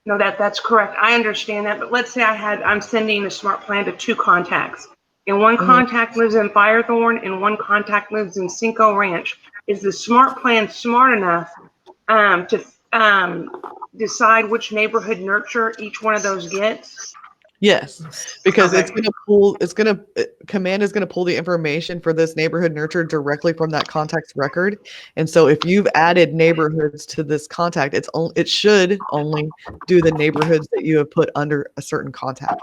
No, that's correct. I understand that. But let's say I'm sending a smart plan to 2 contacts, and one contact lives in Firethorn and one contact lives in Cinco Ranch. Is the smart plan smart enough to decide which neighborhood nurture each one of those gets? Yes, because Command is going to pull the information for this neighborhood nurture directly from that contact's record. And so if you've added neighborhoods to this contact, it should only do the neighborhoods that you have put under a certain contact.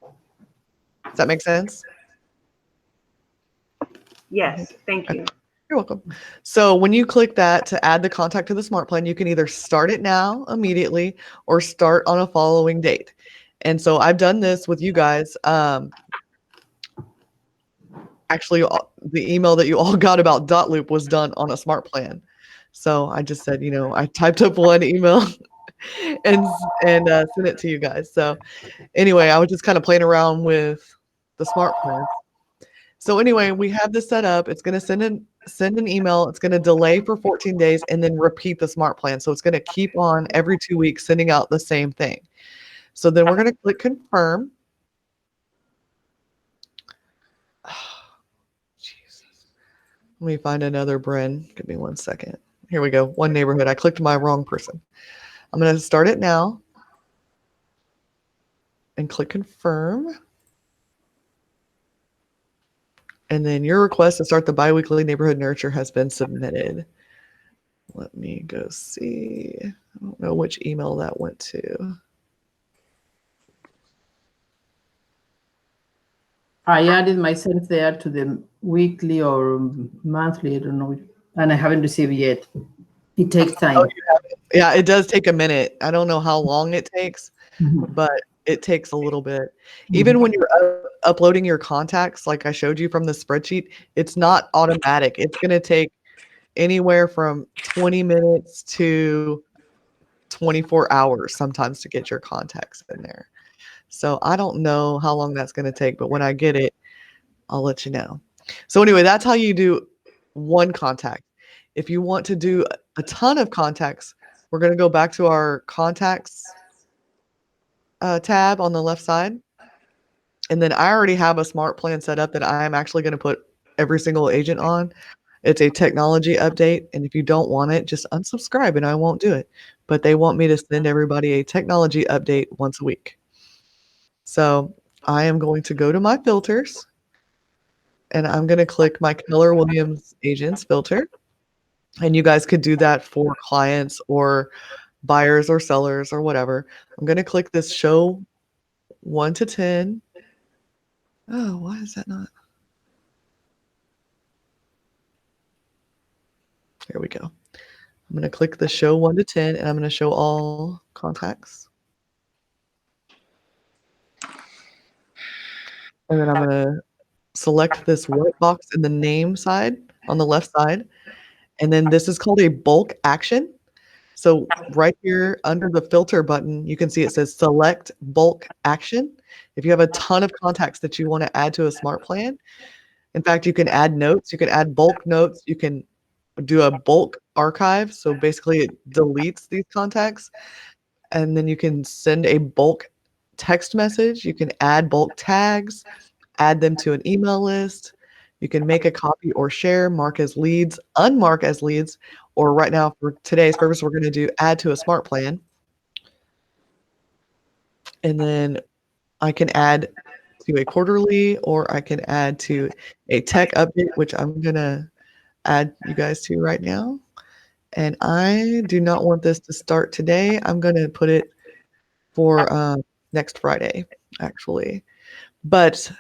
Does that make sense? Yes, thank you. You're welcome. So when you click that to add the contact to the smart plan, you can either start it now immediately or start on a following date. And so I've done this with you guys. Actually, the email that you all got about dot loop was done on a smart plan. So I just said, I typed up one email and sent it to you guys. So anyway, I was just kind of playing around with the smart plan. So anyway, we have this set up. It's going to send an email. It's going to delay for 14 days and then repeat the smart plan. So it's going to keep on every 2 weeks sending out the same thing. So then we're going to click confirm. Oh, Jesus. Let me find another Bren. Give me 1 second. Here we go. One neighborhood. I clicked my wrong person. I'm going to start it now and click confirm. And then your request to start the biweekly neighborhood nurture has been submitted. Let me go see. I don't know which email that went to. I added myself there to the weekly or monthly, I don't know, and I haven't received yet. It takes time. Yeah, it does take a minute. I don't know how long it takes, Mhm. but it takes a little bit. Even when you're uploading your contacts, like I showed you from the spreadsheet, it's not automatic. It's going to take anywhere from 20 minutes to 24 hours sometimes to get your contacts in there. So I don't know how long that's going to take, but when I get it, I'll let you know. So anyway, that's how you do one contact. If you want to do a ton of contacts, we're going to go back to our contacts tab on the left side. And then I already have a smart plan set up that I'm actually going to put every single agent on. It's a technology update. And if you don't want it, just unsubscribe and I won't do it. But they want me to send everybody a technology update once a week. So I am going to go to my filters and I'm going to click my Keller Williams agents filter. And you guys could do that for clients or buyers or sellers or whatever. I'm going to click this show 1 to 10. Oh, why is that not? Here we go. I'm going to click the show 1 to 10 and I'm going to show all contacts. And then I'm going to select this white box in the name side on the left side. And then this is called a bulk action. So right here under the filter button, you can see it says select bulk action. If you have a ton of contacts that you want to add to a smart plan, in fact, you can add notes, you can add bulk notes, you can do a bulk archive. So basically it deletes these contacts and then you can send a bulk text message. You can add bulk tags, add them to an email list. You can make a copy or share, mark as leads, unmark as leads, or right now for today's purpose, we're going to do add to a smart plan. And then I can add to a quarterly or I can add to a tech update, which I'm going to add you guys to right now. And I do not want this to start today. I'm going to put it for next Friday, actually. But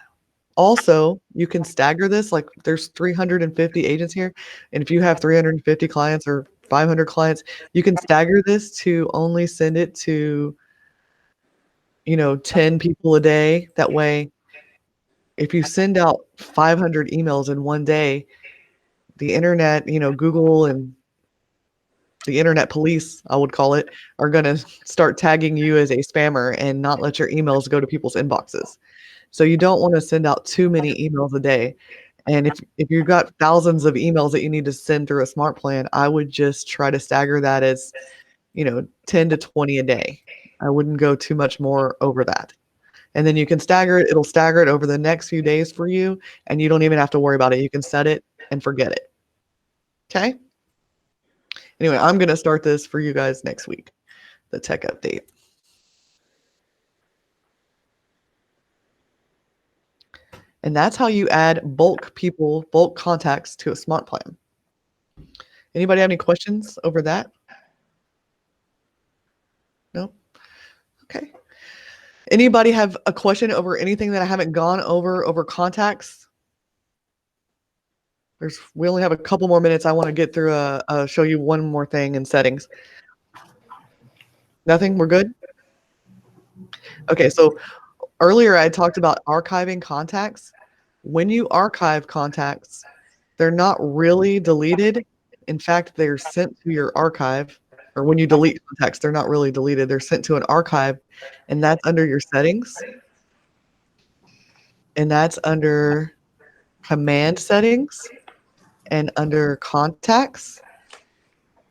also, you can stagger this. Like there's 350 agents here. And if you have 350 clients or 500 clients, you can stagger this to only send it to, 10 people a day. That way, if you send out 500 emails in one day, the internet, Google and the internet police, I would call it, are going to start tagging you as a spammer and not let your emails go to people's inboxes. So you don't want to send out too many emails a day. And if you've got thousands of emails that you need to send through a smart plan, I would just try to stagger that as, 10 to 20 a day. I wouldn't go too much more over that. And then you can stagger it. It'll stagger it over the next few days for you, and you don't even have to worry about it. You can set it and forget it. Okay? Anyway, I'm going to start this for you guys next week, the tech update. And that's how you add bulk contacts to a smart plan. Anybody have any questions over that? No? Okay. Anybody have a question over anything that I haven't gone over contacts? We only have a couple more minutes. I want to get through show you one more thing in settings. Nothing? We're good? Okay, so earlier I talked about archiving contacts. When you archive contacts, they're not really deleted. In fact, they're sent to your archive. Or when you delete contacts, they're not really deleted. They're sent to an archive, and that's under your settings. And that's under command settings and under contacts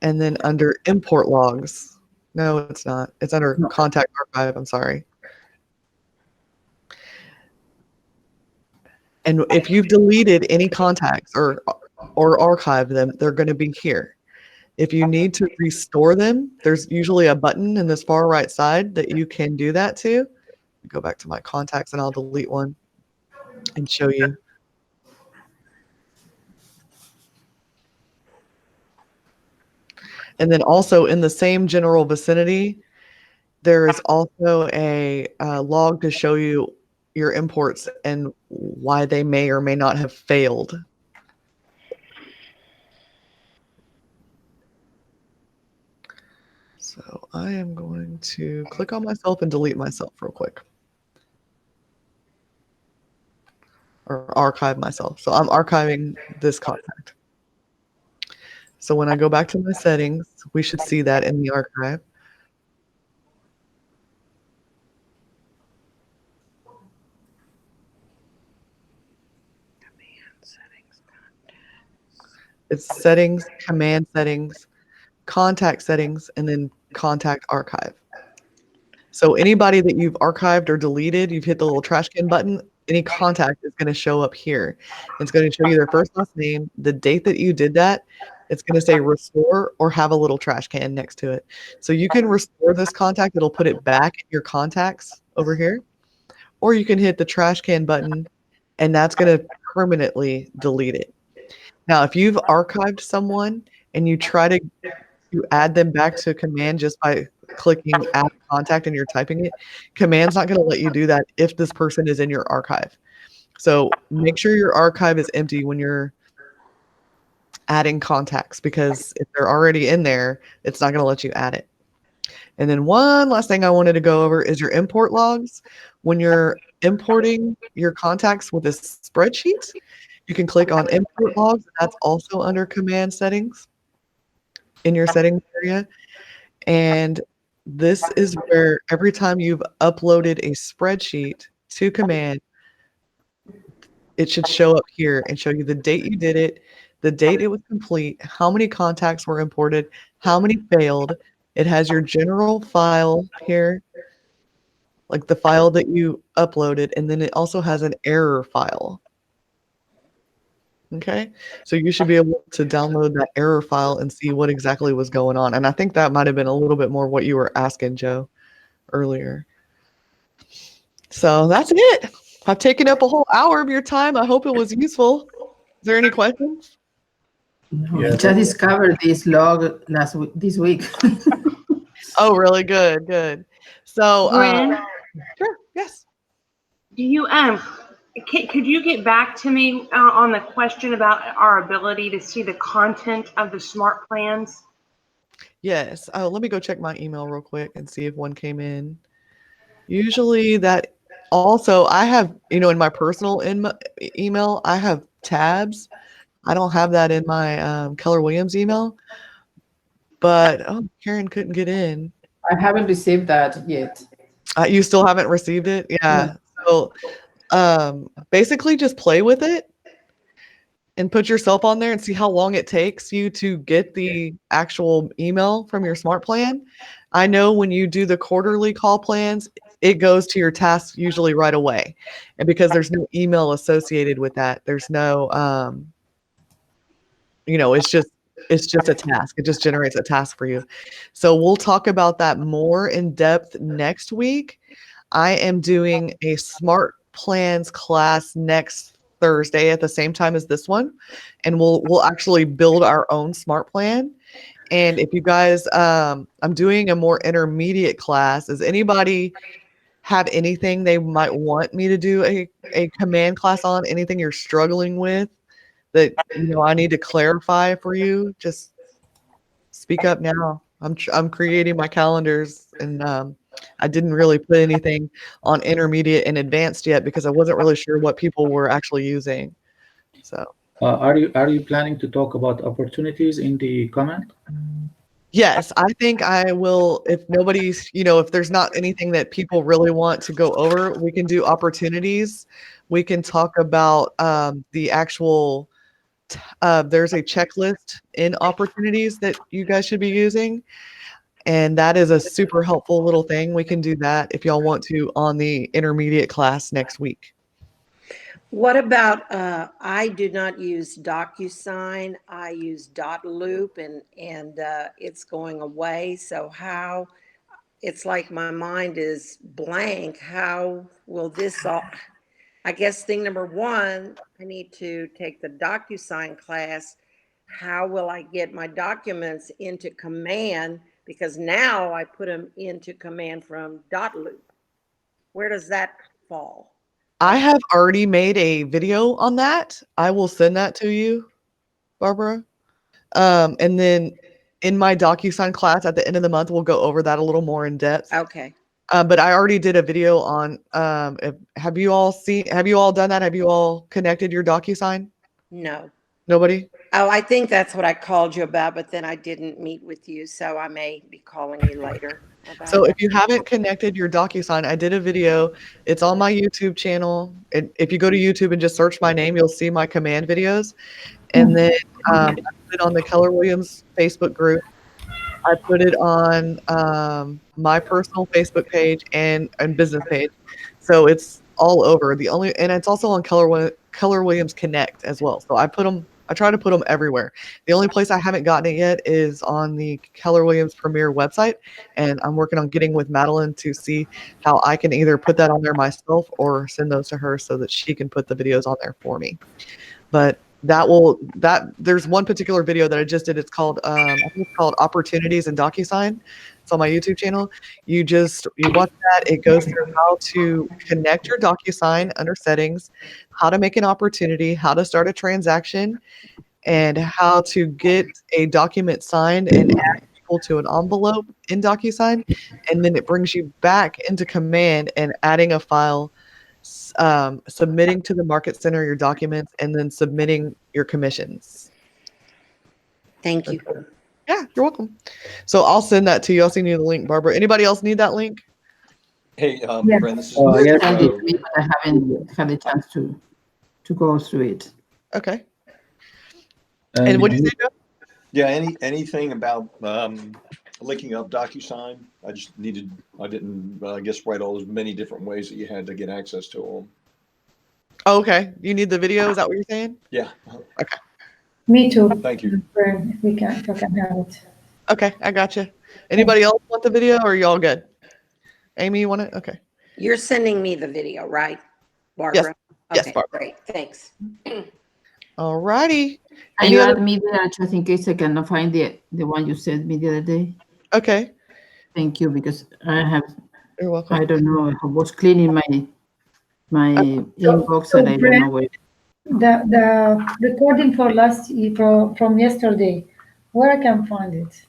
and then under import logs. No, it's not. It's under contact archive. I'm sorry. And if you've deleted any contacts or archived them, they're going to be here. If you need to restore them, there's usually a button in this far right side that you can do that to. Go back to my contacts and I'll delete one and show you. And then also in the same general vicinity, there is also a log to show you your imports and why they may or may not have failed. So I am going to click on myself and delete myself real quick. Or archive myself. So I'm archiving this contact. So when I go back to my settings, we should see that in the archive. It's settings, command settings, contact settings, and then contact archive. So anybody that you've archived or deleted, you've hit the little trash can button, any contact is going to show up here. It's going to show you their first, last name, the date that you did that. It's going to say restore or have a little trash can next to it. So you can restore this contact. It'll put it back in your contacts over here. Or you can hit the trash can button, and that's going to permanently delete it. Now, if you've archived someone and you try to add them back to command just by clicking add contact and you're typing it, command's not going to let you do that if this person is in your archive. So make sure your archive is empty when you're adding contacts, because if they're already in there, it's not going to let you add it. And then one last thing I wanted to go over is your import logs. When you're importing your contacts with a spreadsheet, you can click on import logs. That's also under command settings in your settings area. And this is where every time you've uploaded a spreadsheet to command, it should show up here and show you the date you did it, the date it was complete, how many contacts were imported, how many failed. It has your general file here, like the file that you uploaded, and then it also has an error file. Okay, so you should be able to download that error file and see what exactly was going on. And I think that might have been a little bit more what you were asking, Joe, earlier. So that's it. I've taken up a whole hour of your time. I hope it was useful. Is there any questions? No, Yeah, I just discovered this log this week. Oh, really good, good. So, Bren, sure, yes. do you could you get back to me on the question about our ability to see the content of the smart plans? Yes. Oh, let me go check my email real quick and see if one came in. Usually that also, I have, in my personal email, I have tabs. I don't have that in my Keller Williams email, but Karen couldn't get in. I haven't received that yet. You still haven't received it? Yeah. So basically just play with it and put yourself on there and see how long it takes you to get the actual email from your smart plan. I know when you do the quarterly call plans, it goes to your task usually right away. And because there's no email associated with that, there's no, it's just a task. It just generates a task for you. So we'll talk about that more in depth next week. I am doing a smart plans class next Thursday at the same time as this one, and we'll actually build our own smart plan. And if you guys, I'm doing a more intermediate class. Does anybody have anything they might want me to do a command class on? Anything you're struggling with that I need to clarify for you? Just speak up now. I'm creating my calendars, and I didn't really put anything on intermediate and advanced yet because I wasn't really sure what people were actually using. So are you planning to talk about opportunities in the comment? yes, I think I will. If nobody's, if there's not anything that people really want to go over, we can do opportunities. We can talk about the actual. There's a checklist in opportunities that you guys should be using. And that is a super helpful little thing. We can do that if y'all want to on the intermediate class next week. What about, I do not use Docusign. I use Dot Loop, and it's going away. So how, it's like my mind is blank. How will this all, I guess thing number one, I need to take the Docusign class. how will I get my documents into Command? Because now I put them into Command from Dotloop. Where does that fall? I have already made a video on that. I will send that to you, Barbara. And then in my Docusign class at the end of the month, we'll go over that a little more in depth. Okay. But I already did a video on, have you all done that? Have you all connected your Docusign? No. Nobody? Oh, I think that's what I called you about, but then I didn't meet with you, so I may be calling you later about So it. if you haven't connected your Docusign, I did a video. It's on my YouTube channel. If you go to YouTube and just search my name, you'll see my command videos. And then I put it on the Keller Williams Facebook group. I put it on my personal Facebook page and business page. So it's all over. And it's also on Keller Williams Connect as well. So I try to put them everywhere. The only place I haven't gotten it yet is on the Keller Williams Premier website. And I'm working on getting with Madeline to see how I can either put that on there myself or send those to her so that she can put the videos on there for me. But there's one particular video that I just did. It's called I think it's called Opportunities in DocuSign. It's on my YouTube channel. You watch that. It goes through how to connect your DocuSign under settings, how to make an opportunity, how to start a transaction, and how to get a document signed and add people to an envelope in DocuSign. And then it brings you back into Command and adding a file, submitting to the Market Center your documents, and then submitting your commissions. Thank you. Yeah, you're welcome. So I'll send that to you. I'll send you the link, Barbara. Anybody else need that link? Hey, Yeah. Bren, this is Yes. Send it to me, but I haven't had a chance to go through it. Okay. And what did you say, Joe? yeah. Anything about linking up DocuSign? I didn't guess write all those many different ways that you had to get access to them. Oh, okay. You need the video? Is that what you're saying? Yeah. Okay. Me too. Thank you. We can have it. Okay, I got you. Anybody else want the video, or are y'all good? Amy, you want it? Okay. You're sending me the video, right, Barbara? Yes, Okay, Barbara. great. Thanks. All righty. Can you add me there just in case I cannot find the one you sent me the other day? Okay. Thank you, because You're welcome. I don't know, I was cleaning my inbox and I don't know where. The recording from yesterday, where I can find it?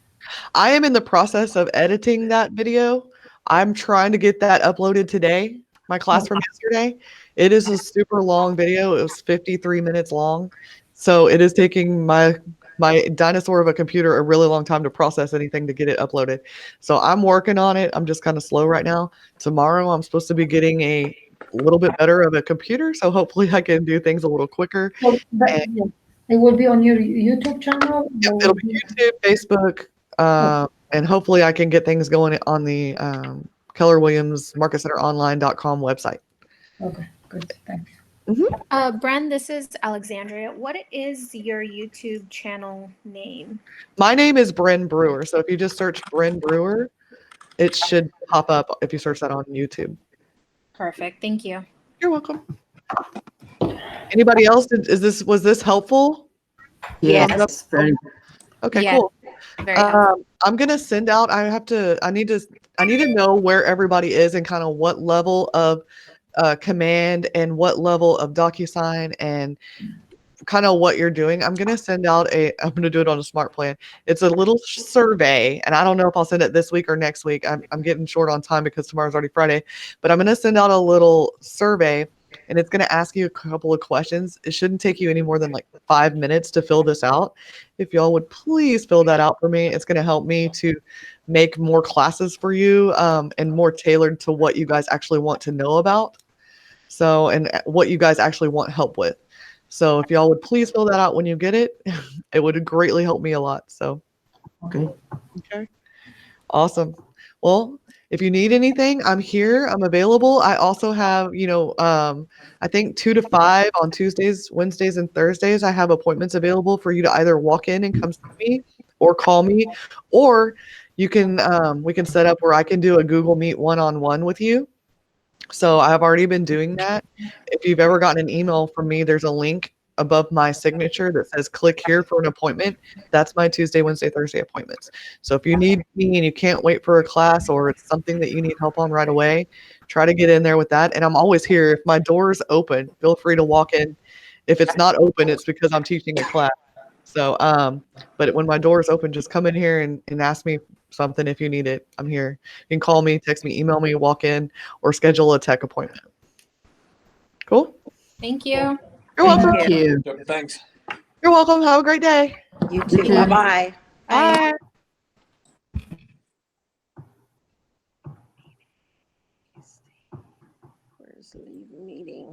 I am in the process of editing that video. I'm trying to get that uploaded today. My class from yesterday. It is a super long video. It was 53 minutes long. So it is taking my dinosaur of a computer a really long time to process anything to get it uploaded. So I'm working on it. I'm just kind of slow right now. Tomorrow I'm supposed to be getting a little bit better of a computer. So hopefully I can do things a little quicker. So, it will be on your YouTube channel? It'll be YouTube, Facebook, and hopefully I can get things going on the Keller Williams MarketCenterOnline.com website. Okay, good. Thanks. Bren, this is Alexandria. What is your YouTube channel name? My name is Bren Brewer. So if you just search Bren Brewer, it should pop up if you search that on YouTube. Perfect. Thank you. You're welcome. Anybody else? Was this helpful? Yes, very. Okay, Yeah, cool. very helpful. I'm gonna send out. I need to know where everybody is and kind of what level of command and what level of DocuSign and kind of what you're doing. I'm gonna send out I'm gonna do it on a smart plan. It's a little survey, and I don't know if I'll send it this week or next week. I'm getting short on time because tomorrow's already Friday, but I'm gonna send out a little survey, and it's gonna ask you a couple of questions. It shouldn't take you any more than like 5 minutes to fill this out. If y'all would please fill that out for me, it's gonna help me to make more classes for you, and more tailored to what you guys actually want to know about. So, and what you guys actually want help with. So if y'all would please fill that out when you get it, it would greatly help me a lot. So, Okay. okay. Awesome. Well, if you need anything, I'm here. I'm available. I also have, I think 2 to 5 on Tuesdays, Wednesdays, and Thursdays. I have appointments available for you to either walk in and come see me or call me, or we can set up where I can do a Google Meet one-on-one with you. So I've already been doing that. If you've ever gotten an email from me, there's a link above my signature that says click here for an appointment. That's my Tuesday, Wednesday, Thursday appointments. So if you need me and you can't wait for a class or it's something that you need help on right away, try to get in there with that. And I'm always here. If my door's open, feel free to walk in. If it's not open, it's because I'm teaching a class. So, but when my door is open, just come in here and ask me something if you need it. I'm here. You can call me, text me, email me, walk in, or schedule a tech appointment. Cool. Thank you. You're welcome. Thank you. Yep, thanks. You're welcome. Have a great day. You too. too. Bye-bye. Bye. Where's leave meeting?